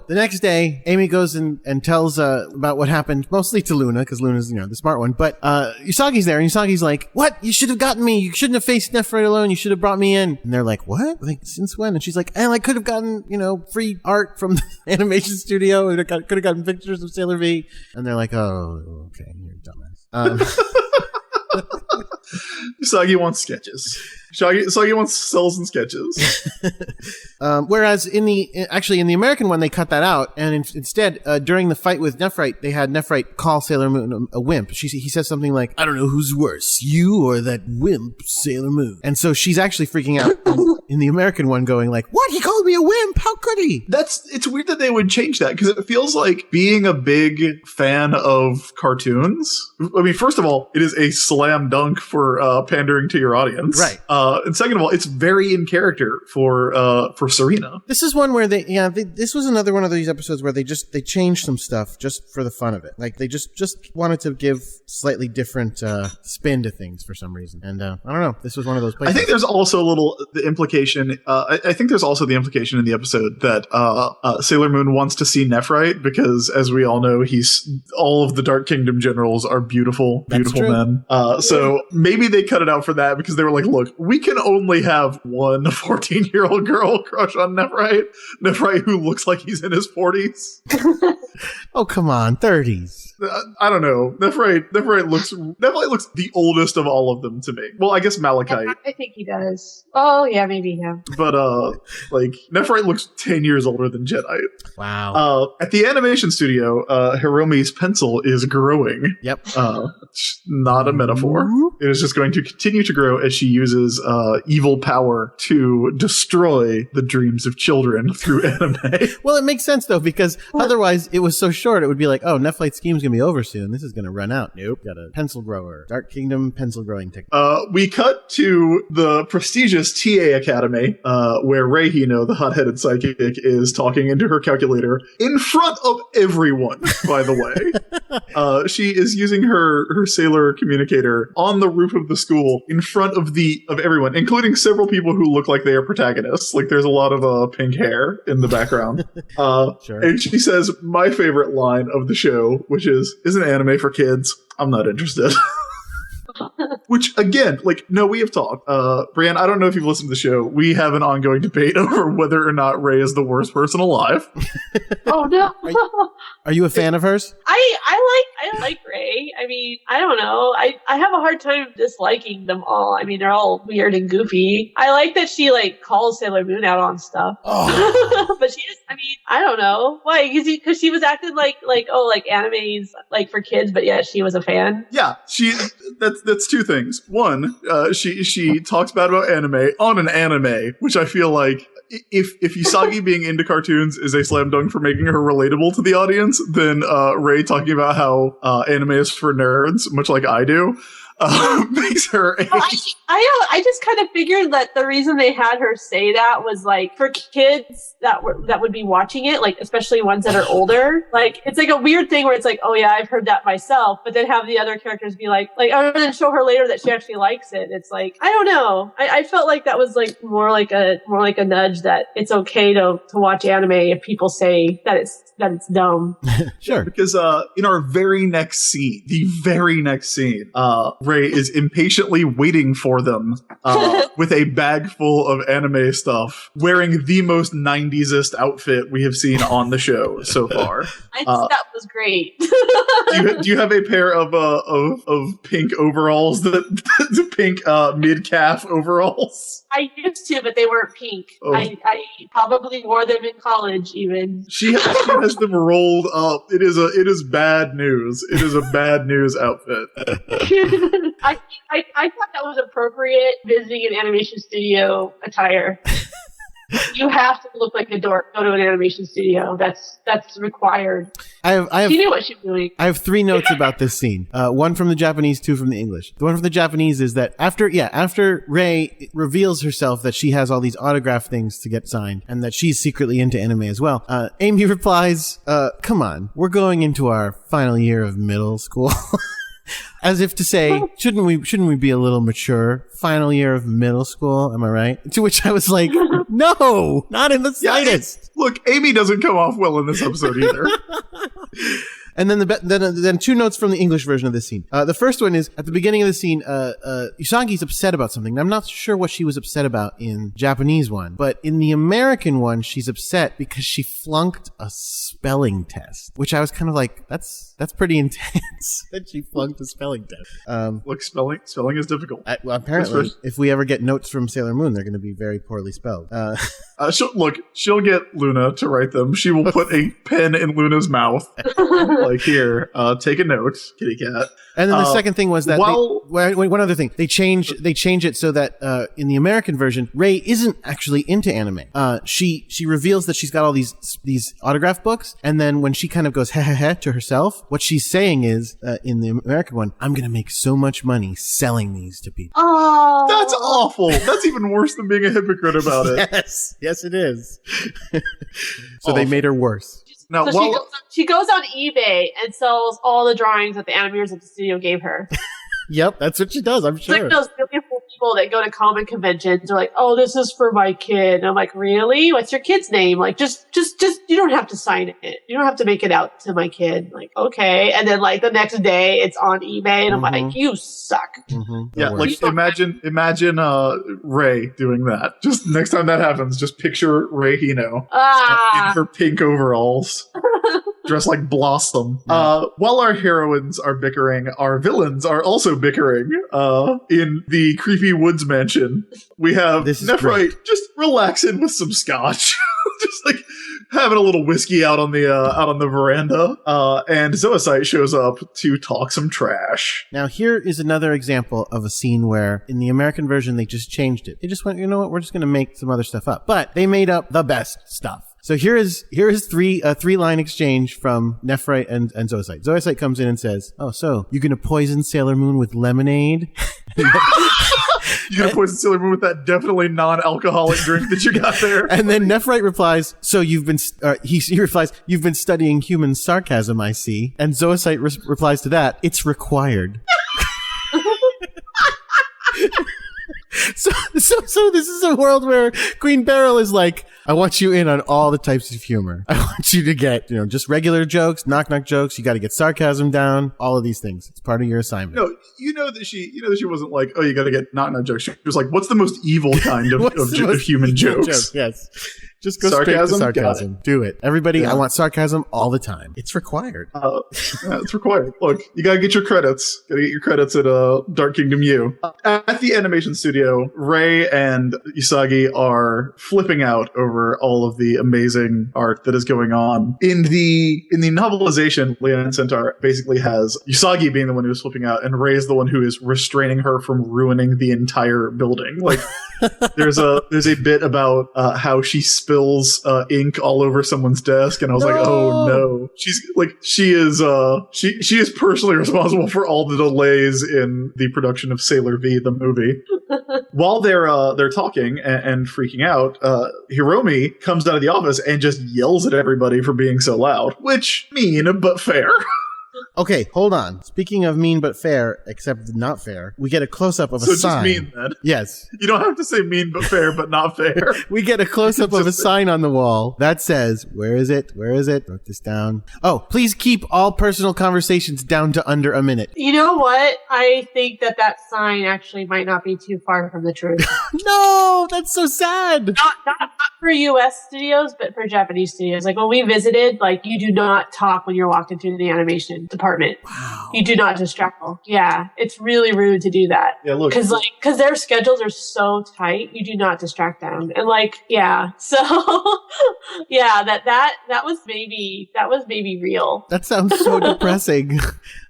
the next day, Amy goes and tells about what happened, mostly to Luna, because Luna's, the smart one. But Usagi's there, and Usagi's like, what? You should have gotten me. You shouldn't have faced Nephite alone. You should have brought me in. And they're like, what? Like, since when? And she's like, I could have gotten, free art from the animation studio. And could have gotten pictures of Sailor V. And they're like, oh, okay, you're a dumbass. Usagi wants sketches. Usagi wants cells and sketches. Whereas in the American one, they cut that out. And instead, during the fight with Nephite, they had Nephite call Sailor Moon a wimp. He says something like, I don't know who's worse, you or that wimp Sailor Moon. And so she's actually freaking out in the American one going like, what? He called me a wimp? How could he? It's weird that they would change that because it feels like being a big fan of cartoons. I mean, first of all, it is a slam dunk for pandering to your audience. Right. And second of all, it's very in character for Serena. This is one where this was another one of these episodes where they changed some stuff just for the fun of it. Like they just wanted to give slightly different spin to things for some reason. And I don't know. This was one of those places. I think there's also the implication. I think there's also the implication in the episode that Sailor Moon wants to see Nephite because, as we all know, all of the Dark Kingdom generals are beautiful men. So maybe they cut it out for that because they were like, look, we can only have one 14-year-old girl crush on Nephite who looks like he's in his 40s. Oh, come on, 30s. I don't know. Nephite looks the oldest of all of them to me. Well, I guess Malachite. I think he does. Oh, yeah, maybe maybe, yeah. But, like, Nephite looks 10 years older than Jedi. Wow. At the animation studio, Hiromi's pencil is growing. Yep. Not a metaphor. It is just going to continue to grow as she uses evil power to destroy the dreams of children through anime. Well, it makes sense, though, because otherwise it was so short, it would be like, oh, Nephite's scheme's going to be over soon. This is going to run out. Nope. Got a pencil grower. Dark Kingdom pencil growing technique. We cut to the prestigious TA Academy, where Rei Hino, the hot-headed psychic, is talking into her calculator in front of everyone, by the way. She is using her sailor communicator on the roof of the school in front of everyone, including several people who look like they are protagonists. Like, there's a lot of pink hair in the background. Sure. And she says my favorite line of the show, which is an anime for kids. I'm not interested. Which, again, like, no, we have talked. Brianne, I don't know if you've listened to the show. We have an ongoing debate over whether or not Rei is the worst person alive. Oh, no. Are you a fan of hers? I like Rei. I mean, I don't know. I have a hard time disliking them all. I mean, they're all weird and goofy. I like that she, like, calls Sailor Moon out on stuff. Oh. But she just, I mean, I don't know. Why? Because she was acting like, oh, like, animes, like, for kids, but yet she was a fan. Yeah, that's two things. One, she talks bad about anime on an anime, which I feel like if Usagi being into cartoons is a slam dunk for making her relatable to the audience, then Rei talking about how anime is for nerds, much like I do, makes her a... I just kind of figured that the reason they had her say that was like for kids that would be watching it, like especially ones that are older. Like it's like a weird thing where it's like, oh yeah, I've heard that myself, but then have the other characters be like, and then show her later that she actually likes it. It's like, I don't know. I felt like that was like more like a nudge that it's okay to watch anime if people say that it's dumb. Sure. Because in our very next scene, Rei is impatiently waiting for them with a bag full of anime stuff, wearing the most 90s-est outfit we have seen on the show so far. I thought that was great. Do you have a pair of pink overalls, the pink mid-calf overalls? I used to, but they weren't pink. Oh. I probably wore them in college even. She has them rolled up. It is bad news. It is a bad news outfit. I thought that was appropriate visiting an animation studio attire. You have to look like a dork. Go to an animation studio. That's required. She knew what she was doing. I have 3 notes about this scene. One from the Japanese, 2 from the English. The one from the Japanese is that after Rei reveals herself that she has all these autograph things to get signed and that she's secretly into anime as well, Amy replies, "Come on, we're going into our final year of middle school." As if to say, shouldn't we be a little mature? Final year of middle school, am I right? To which I was like, no, not in the slightest. Look, Amy doesn't come off well in this episode either. And then then 2 notes from the English version of this scene. The first one is at the beginning of the scene, Usagi's upset about something. I'm not sure what she was upset about in Japanese one, but in the American one, she's upset because she flunked a spelling test, which I was kind of like, that's pretty intense that she flunked a spelling test. Look, spelling is difficult. Well, apparently, if we ever get notes from Sailor Moon, they're going to be very poorly spelled. She'll get Luna to write them. She will put a pen in Luna's mouth. Like, here, take a note, kitty cat. And then the second thing was that one other thing, they change it so that in the American version, Rei isn't actually into anime. She reveals that she's got all these autograph books, and then when she kind of goes heh to herself, what she's saying is in the American one, I'm gonna make so much money selling these to people. Oh, that's awful. That's even worse than being a hypocrite about it. Yes, it is. So they made her worse. Now, so she goes on eBay and sells all the drawings that the animators at the studio gave her. Yep, that's what she does, I'm sure. It's like those beautiful people that go to comic conventions are like, oh, this is for my kid. And I'm like, really? What's your kid's name? Like, just, you don't have to sign it. You don't have to make it out to my kid. Like, okay. And then like the next day it's on eBay and I'm like, you suck. Mm-hmm. Yeah, like imagine Rei doing that. Just next time that happens, just picture Rei Hino in her pink overalls. dressed like Blossom. While our heroines are bickering, our villains are also bickering in the creepy woods mansion. We have Nephite just relaxing with some scotch. Just like having a little whiskey out on the veranda. And Zoisite shows up to talk some trash. Now, here is another example of a scene where in the American version, they just changed it. They just went, you know what, we're just going to make some other stuff up. But they made up the best stuff. So here is a three-line exchange from Nephite and Zoisite. Zoisite comes in and says, "Oh, so you're going to poison Sailor Moon with lemonade?" You're going to poison Sailor Moon with that definitely non-alcoholic drink that you got there. And then Nephite replies, "So you've been," he replies, "You've been studying human sarcasm, I see." And Zoisite replies to that, "It's required." So this is a world where Queen Beryl is like, I want you in on all the types of humor. I want you to get, just regular jokes, knock-knock jokes. You got to get sarcasm down, all of these things. It's part of your assignment. No, you know that she wasn't like, oh, you got to get knock-knock jokes. She was like, what's the most evil kind of human jokes? Yes. Just go straight to sarcasm. Do it. Everybody, yeah. I want sarcasm all the time. It's required. It's required. Look, you gotta get your credits. Gotta get your credits at Dark Kingdom U. At the animation studio, Rei and Usagi are flipping out over all of the amazing art that is going on. In the novelization, Leon Centaur basically has Usagi being the one who's flipping out, and Rei is the one who is restraining her from ruining the entire building. Like, there's a bit about how she spills ink all over someone's desk, and I was like, oh no. She is personally responsible for all the delays in the production of Sailor V, the movie. While they're talking and freaking out, Hiromi comes out of the office and just yells at everybody for being so loud, which mean but fair. Okay, hold on. Speaking of mean but fair, except not fair, we get a close-up of a sign. So just mean, then? Yes. You don't have to say mean but fair, but not fair. We get a close-up of a sign on the wall that says, where is it? Where is it? Wrote this down. Oh, please keep all personal conversations down to under a minute. You know what? I think that sign actually might not be too far from the truth. No, that's so sad. Not for U.S. studios, but for Japanese studios. Like, when we visited, like, you do not talk when you're walking through the animation department. Wow. You do not distract them. Yeah, it's really rude to do that. Yeah, look, because their schedules are so tight, you do not distract them. And so yeah, that was maybe real. That sounds so depressing.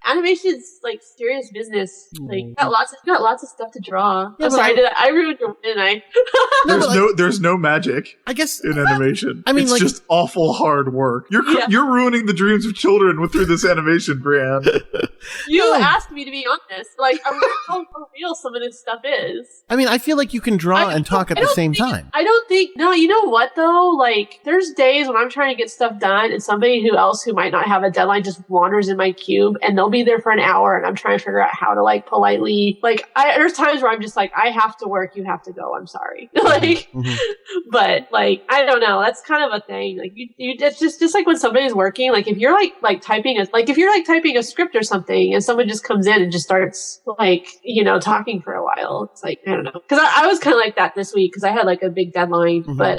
Animation's like serious business. Like, got lots of stuff to draw. Yeah, I'm sorry, I ruined it, didn't I? There's no magic, I guess, in animation. I mean, it's like, just awful hard work. You're ruining the dreams of children through this animation, Brienne. You asked me to be honest. Like, I'm how real some of this stuff is. I mean, I feel like you can draw and talk at the same time. I don't think. No, you know what though? Like, there's days when I'm trying to get stuff done, and somebody who might not have a deadline just wanders in my cube, and they'll be there for an hour, and I'm trying to figure out how to like politely, like, there's times where I'm just like, I have to work, you have to go, I'm sorry. Like, but like, I don't know, that's kind of a thing. Like, you it's just like when somebody's working, like if you're like typing a script or something, and someone just comes in and just starts like, talking for a while, it's like, I don't know. Cause I was kind of like that this week, cause I had like a big deadline, but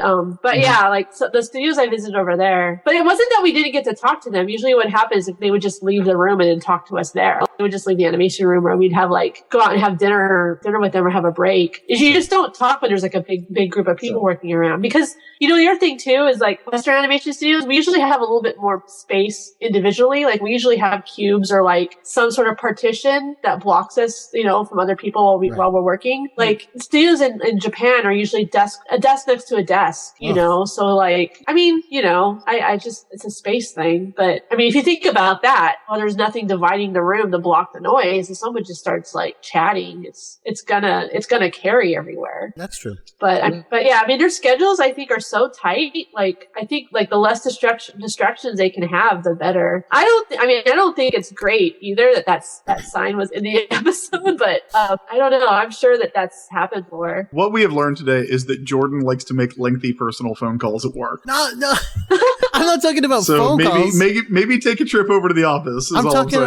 yeah, like, so the studios I visited over there, but it wasn't that we didn't get to talk to them. Usually what happens is they would just leave the room and then talk to us there. They would just leave the animation room, or we'd have like go out and have dinner with them, or have a break. You just don't talk when there's like a big group of people working around, because the other thing too is like Western animation studios, we usually have a little bit more space individually. Like, we usually have cubes or like some sort of partition that blocks us, from other people while we're working. Like, studios in Japan are usually a desk next to a desk, so like, I mean, I just, it's a space thing. But I mean, if you think about that, there's nothing dividing the room to block the noise, and someone just starts like chatting, it's gonna carry everywhere. That's true. But yeah, I mean, their schedules I think are so tight. Like, I think like the less distractions they can have, the better. I don't think it's great either that sign was in the episode, but I don't know. I'm sure that's happened before. What we have learned today is that Jordan likes to make lengthy personal phone calls at work. No. I'm not talking about So phone calls. maybe take a trip over to the office. I'm talking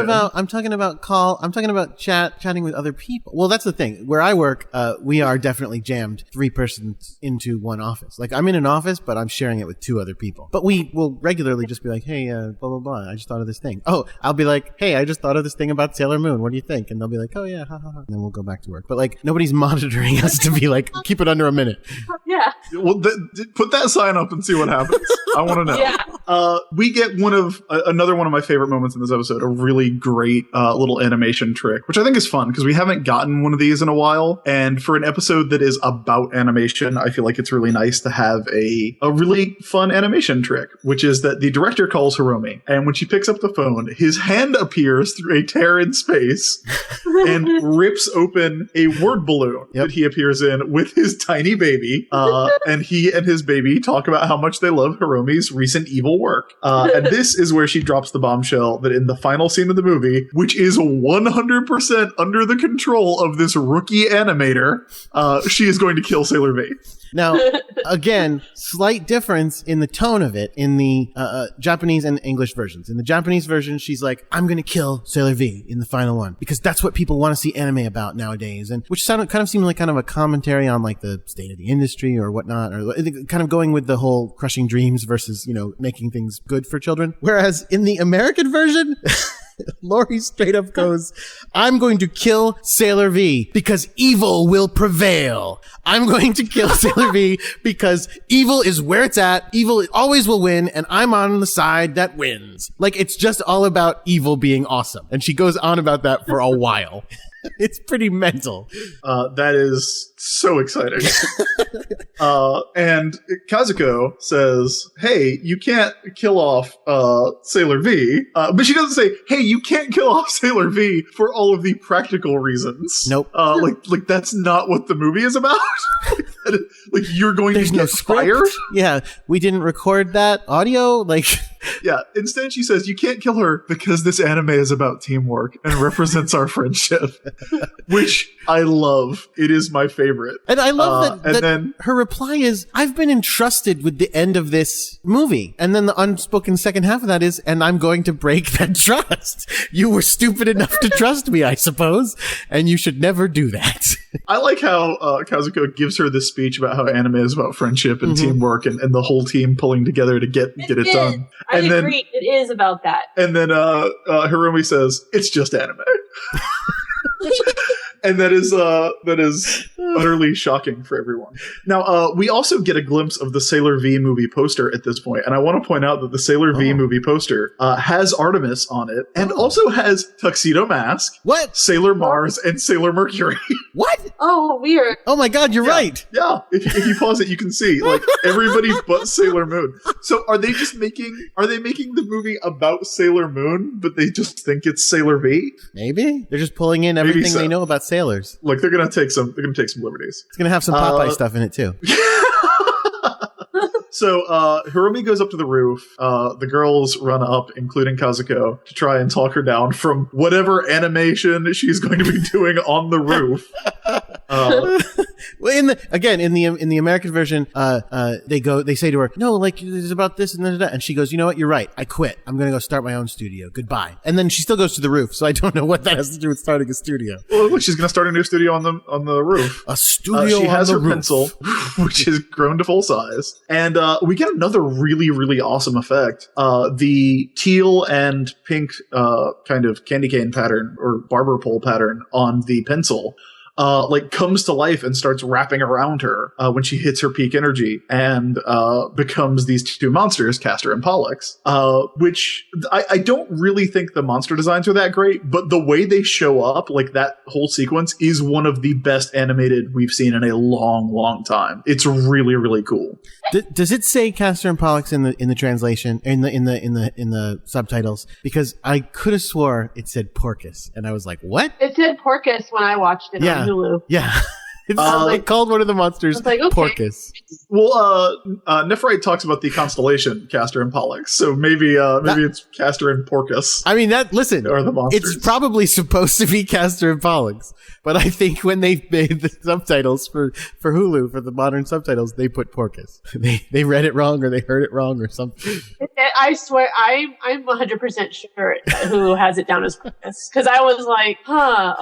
about chatting with other people. Well, that's the thing. Where I work, we are definitely jammed 3 persons into one office. Like, I'm in an office, but I'm sharing it with 2 other people. But we will regularly just be like, hey, blah, blah, blah. I just thought of this thing. Oh, I'll be like, hey, I just thought of this thing about Sailor Moon. What do you think? And they'll be like, oh, yeah, ha, ha, ha. And then we'll go back to work. But, like, nobody's monitoring us to be like, keep it under a minute. Yeah. Well, put that sign up and see what happens. I want to know. Yeah. We get another one of my favorite moments in this episode, a really great little animation trick, which I think is fun because we haven't gotten one of these in a while. And for an episode that is about animation, I feel like it's really nice to have a really fun animation trick, which is that the director calls Hiromi. And when she picks up the phone, his hand appears through a tear in space and rips open a word balloon that he appears in with his tiny baby. And he and his baby talk about how much they love Hiromi's recent evil work. And this is where she drops the bombshell that in the final scene of the movie, which is 100% under the control of this rookie animator, she is going to kill Sailor V. Now, again, slight difference in the tone of it in the Japanese and English versions. In the Japanese version, she's like, I'm going to kill Sailor V in the final one because that's what people want to see anime about nowadays. And which kind of seemed like kind of a commentary on like the state of the industry or whatnot, or kind of going with the whole crushing dreams versus, making things good for children. Whereas in the American version, Lori straight up goes, I'm going to kill Sailor V because evil will prevail. I'm going to kill Sailor V because evil is where it's at. Evil always will win, and I'm on the side that wins. Like, it's just all about evil being awesome. And she goes on about that for a while. It's pretty mental. That is so exciting. And Kazuko says, hey, you can't kill off Sailor V. But she doesn't say, hey, you can't kill off Sailor V for all of the practical reasons. Nope. Like that's not what the movie is about. Like you're going There's to get fired? Yeah, we didn't record that audio. Like, yeah. Instead, she says, you can't kill her because this anime is about teamwork and represents our friendship, which I love. It is my favorite. And I love that then her reply is, I've been entrusted with the end of this movie. And then the unspoken second half of that is, and I'm going to break that trust. You were stupid enough to trust me, I suppose, and you should never do that. I like how Kazuko gives her this speech about how anime is about friendship and teamwork and the whole team pulling together to get it done. I agree. It is about that. And then Hiromi says, it's just anime. And that is utterly shocking for everyone. Now, we also get a glimpse of the Sailor V movie poster at this point, and I want to point out that the Sailor V movie poster has Artemis on it, and also has Tuxedo Mask, Sailor Mars, and Sailor Mercury. What? Oh, weird. Oh my God, you're right. Yeah, if you pause it, you can see like everybody but Sailor Moon. So are they making the movie about Sailor Moon, but they just think it's Sailor V? Maybe they're just pulling in everything they know about sailors. Like they're gonna take some liberties. It's gonna have some Popeye stuff in it too. So Hiromi goes up to the roof. The girls run up, including Kazuko, to try and talk her down from whatever animation she's going to be doing on the roof. Well, in the American version, they say to her, no, like it's about this and that, and she goes, you know what, you're right, I quit. I'm gonna go start my own studio. Goodbye. And then she still goes to the roof, so I don't know what that has to do with starting a studio. Well, look, she's gonna start a new studio on the roof. A studio. She has her roof. pencil, which is grown to full size, and we get another really, really awesome effect. The teal and pink kind of candy cane pattern or barber pole pattern on the pencil comes to life and starts wrapping around her when she hits her peak energy and becomes these two monsters, Castor and Pollux, which I don't really think the monster designs are that great, but the way they show up, like that whole sequence, is one of the best animated we've seen in a long, long time. It's really, really cool. Does it say Castor and Pollux in the translation in the subtitles? Because I could have swore it said Porcus, and I was like, what? It said Porcus when I watched it on Hulu. Yeah. It called one of the monsters I was like, okay. Porcus. Well, Nephite talks about the constellation Castor and Pollux, so maybe it's Castor and Porcus. I mean, listen, Are the monsters. it's probably supposed to be Castor and Pollux, but I think when they made the subtitles for Hulu, for the modern subtitles, they put Porcus. They read it wrong, or they heard it wrong, or something. I swear, I'm 100% sure who has it down as Porcus, because I was like,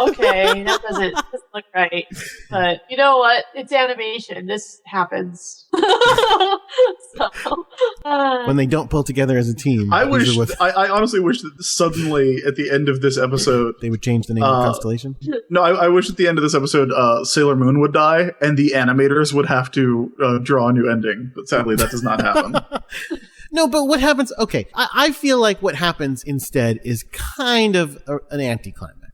okay, that doesn't look right. But you know what? It's animation. This happens. When they don't pull together as a team. I honestly wish that suddenly at the end of this episode they would change the name of the constellation. No, I wish at the end of this episode Sailor Moon would die and the animators would have to draw a new ending. But sadly, that does not happen. No, but what happens? Okay, I feel like what happens instead is kind of an anticlimax.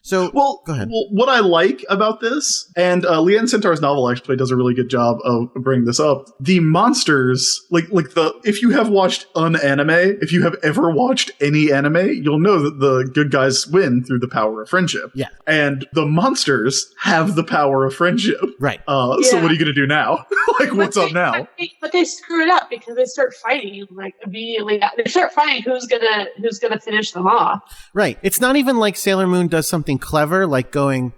So, go ahead. Well, what I like about this, and Leanne Centaur's novel actually does a really good job of bringing this up. The monsters, if you have watched an anime, if you have ever watched any anime, you'll know that the good guys win through the power of friendship. Yeah. And the monsters have the power of friendship. Right. So what are you going to do now? What's up now? But they screw it up because they start fighting immediately. They start fighting who's gonna finish them off. Right. It's not even like Sailor Moon does something clever, like going,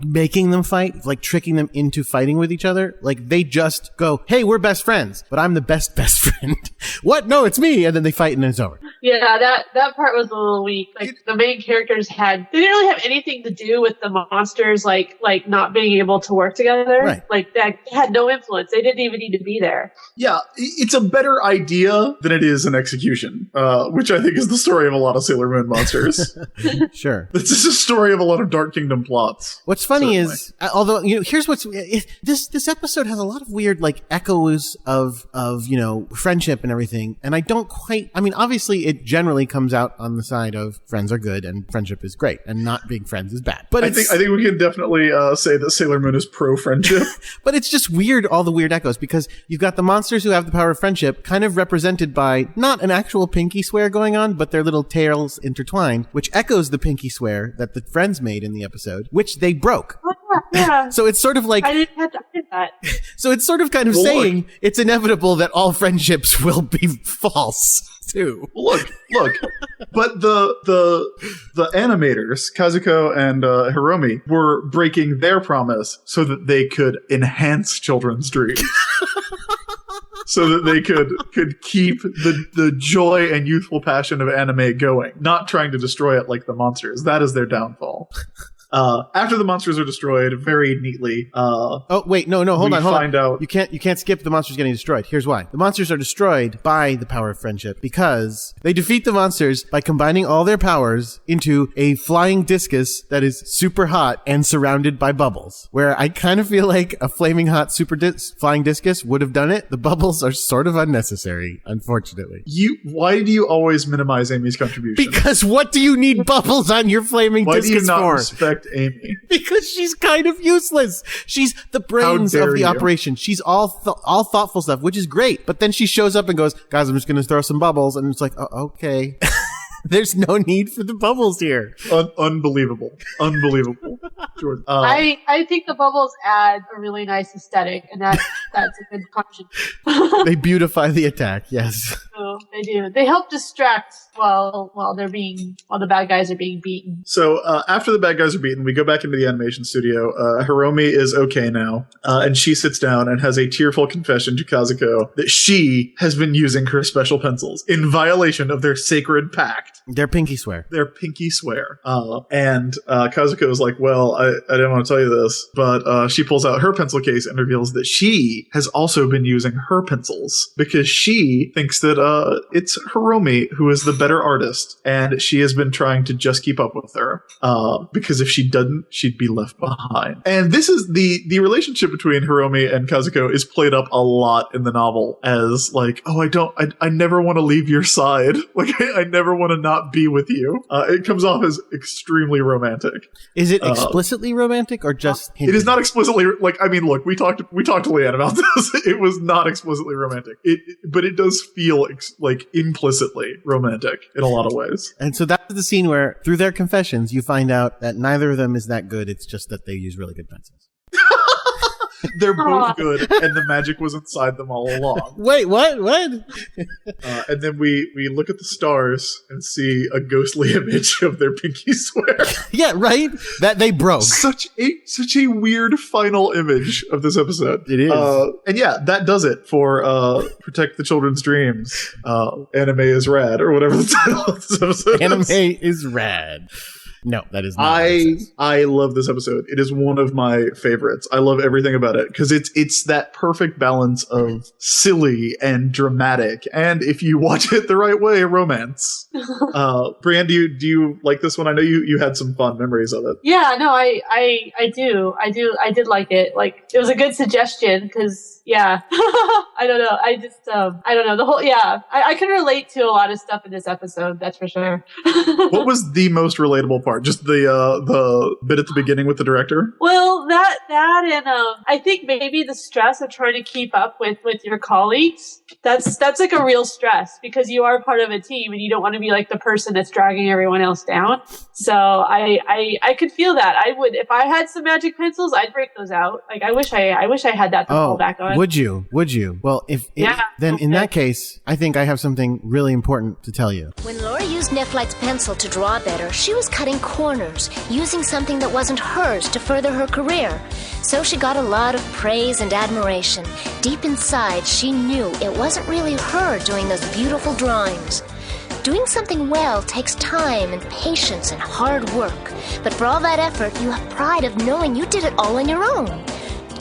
making them fight, like tricking them into fighting with each other. Like they just go, hey, we're best friends, but I'm the best friend. What? No, it's me. And then they fight and then it's over. Yeah, that part was a little weak. Like the main characters they didn't really have anything to do with the monsters, like not being able to work together. Right. Like that had no influence. They didn't even need to be there. Yeah, it's a better idea than it is an execution, which I think is the story of a lot of Sailor Moon monsters. Sure. This is a story of a lot of Dark Kingdom plots. What's funny is, although, here's this episode has a lot of weird, echoes of friendship and everything. And I don't quite, obviously it generally comes out on the side of friends are good and friendship is great and not being friends is bad. But I think we can definitely say that Sailor Moon is pro-friendship. But it's just weird, all the weird echoes, because you've got the monsters who have the power of friendship kind of represented by not an actual pinky swear going on, but their little tails intertwined, which echoes the pinky swear that the friends made in the episode, which they broke. Yeah. So it's sort of like, I didn't have to do that. So it's sort of kind of saying it's inevitable that all friendships will be false too. Look. But the animators, Kazuko and Hiromi, were breaking their promise so that they could enhance children's dreams. So that they could keep the joy and youthful passion of anime going, not trying to destroy it like the monsters. That is their downfall. After the monsters are destroyed, very neatly. Oh wait, no, hold on. Find out you can't skip the monsters getting destroyed. Here's why: the monsters are destroyed by the power of friendship because they defeat the monsters by combining all their powers into a flying discus that is super hot and surrounded by bubbles. Where I kind of feel like a flaming hot flying discus would have done it. The bubbles are sort of unnecessary, unfortunately. Why do you always minimize Amy's contribution? Because what do you need bubbles on your flaming discus for? Why do you not respect Amy? Because she's kind of useless. She's the brains of the operation. She's all thoughtful stuff, which is great. But then she shows up and goes, guys, I'm just going to throw some bubbles. And it's like, oh, okay. There's no need for the bubbles here. Unbelievable. Jordan. I think the bubbles add a really nice aesthetic, and that's a good function. They beautify the attack, yes. Oh, they do. They help distract while the bad guys are being beaten. So after the bad guys are beaten, we go back into the animation studio. Hiromi is okay now, and she sits down and has a tearful confession to Kazuko that she has been using her special pencils in violation of their sacred pact. Their pinky swear. And Kazuko is like, well, I didn't want to tell you this, but she pulls out her pencil case and reveals that she has also been using her pencils because she thinks that it's Hiromi who is the better artist, and she has been trying to just keep up with her because if she didn't, she'd be left behind. And this is the relationship between Hiromi and Kazuko is played up a lot in the novel as like, oh, I never want to leave your side. Like, I never want to not be with you. It comes off as extremely romantic. Is it explicitly romantic or just hinted? It is not explicitly look, we talked to Leanne about this. It was not explicitly romantic. But it does feel implicitly romantic in a lot of ways. And so that's the scene where through their confessions you find out that neither of them is that good. It's just that they use really good pencils. They're both good, and the magic was inside them all along. Wait, what? What? And then we look at the stars and see a ghostly image of their pinky swear. Yeah, right? That they broke. Such a weird final image of this episode. It is. And yeah, that does it for Protect the Children's Dreams. Anime is rad, or whatever the title of this episode Anime is. is rad. No, that is not. What it says. I love this episode. It is one of my favorites. I love everything about it because it's that perfect balance of silly and dramatic, and if you watch it the right way, romance. Brienne, do you like this one? I know you had some fond memories of it. Yeah, no, I do. I did like it. Like, it was a good suggestion because, yeah, I don't know. I don't know. The whole, yeah, I can relate to a lot of stuff in this episode. That's for sure. What was the most relatable part? Just the bit at the beginning with the director? Well, that and I think maybe the stress of trying to keep up with your colleagues. That's like a real stress because you are part of a team and you don't want to be like the person that's dragging everyone else down. So I could feel that. I would, if I had some magic pencils, I'd break those out. Like, I wish I had that to fall back on. Would you? Well, then in that case, I think I have something really important to tell you. When Laura used Nephite's pencil to draw better, she was cutting corners, using something that wasn't hers to further her career. So she got a lot of praise and admiration. Deep inside, she knew it wasn't really her doing those beautiful drawings. Doing something well takes time and patience and hard work. But for all that effort, you have pride of knowing you did it all on your own.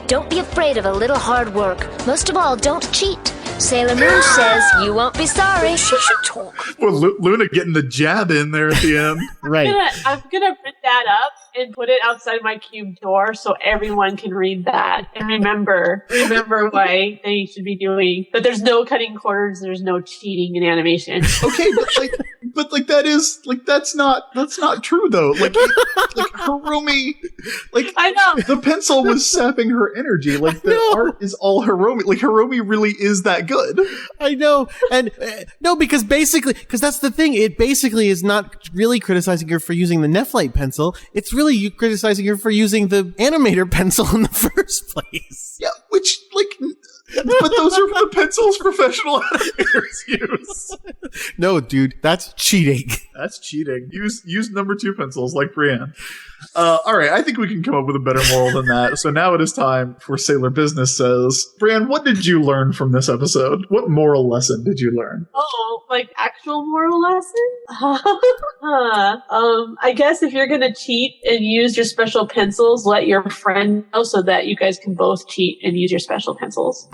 Don't be afraid of a little hard work. Most of all, don't cheat. Sailor Moon says you won't be sorry. She should talk. Well, Luna getting the jab in there at the end. Right. I'm gonna print that up and put it outside my cube door so everyone can read that and remember why they should be doing. But there's no cutting corners. There's no cheating in animation. Okay, but that's not true though. Like Hiromi, like I know. the pencil was sapping her energy. Like the art is all Hiromi. Like Hiromi really is that good. I know. And no, because that's the thing. It basically is not really criticizing her for using the Nephite pencil. It's really you criticizing her for using the animator pencil in the first place. Yeah, which but those are the pencils professional animators use. No, dude, that's cheating. That's cheating. Use number 2 pencils like Brienne. All right, I think we can come up with a better moral than that. So now it is time for Sailor Business Says. Brienne, what did you learn from this episode? What moral lesson did you learn? Oh, like actual moral lesson? I guess if you're gonna cheat and use your special pencils, let your friend know so that you guys can both cheat and use your special pencils.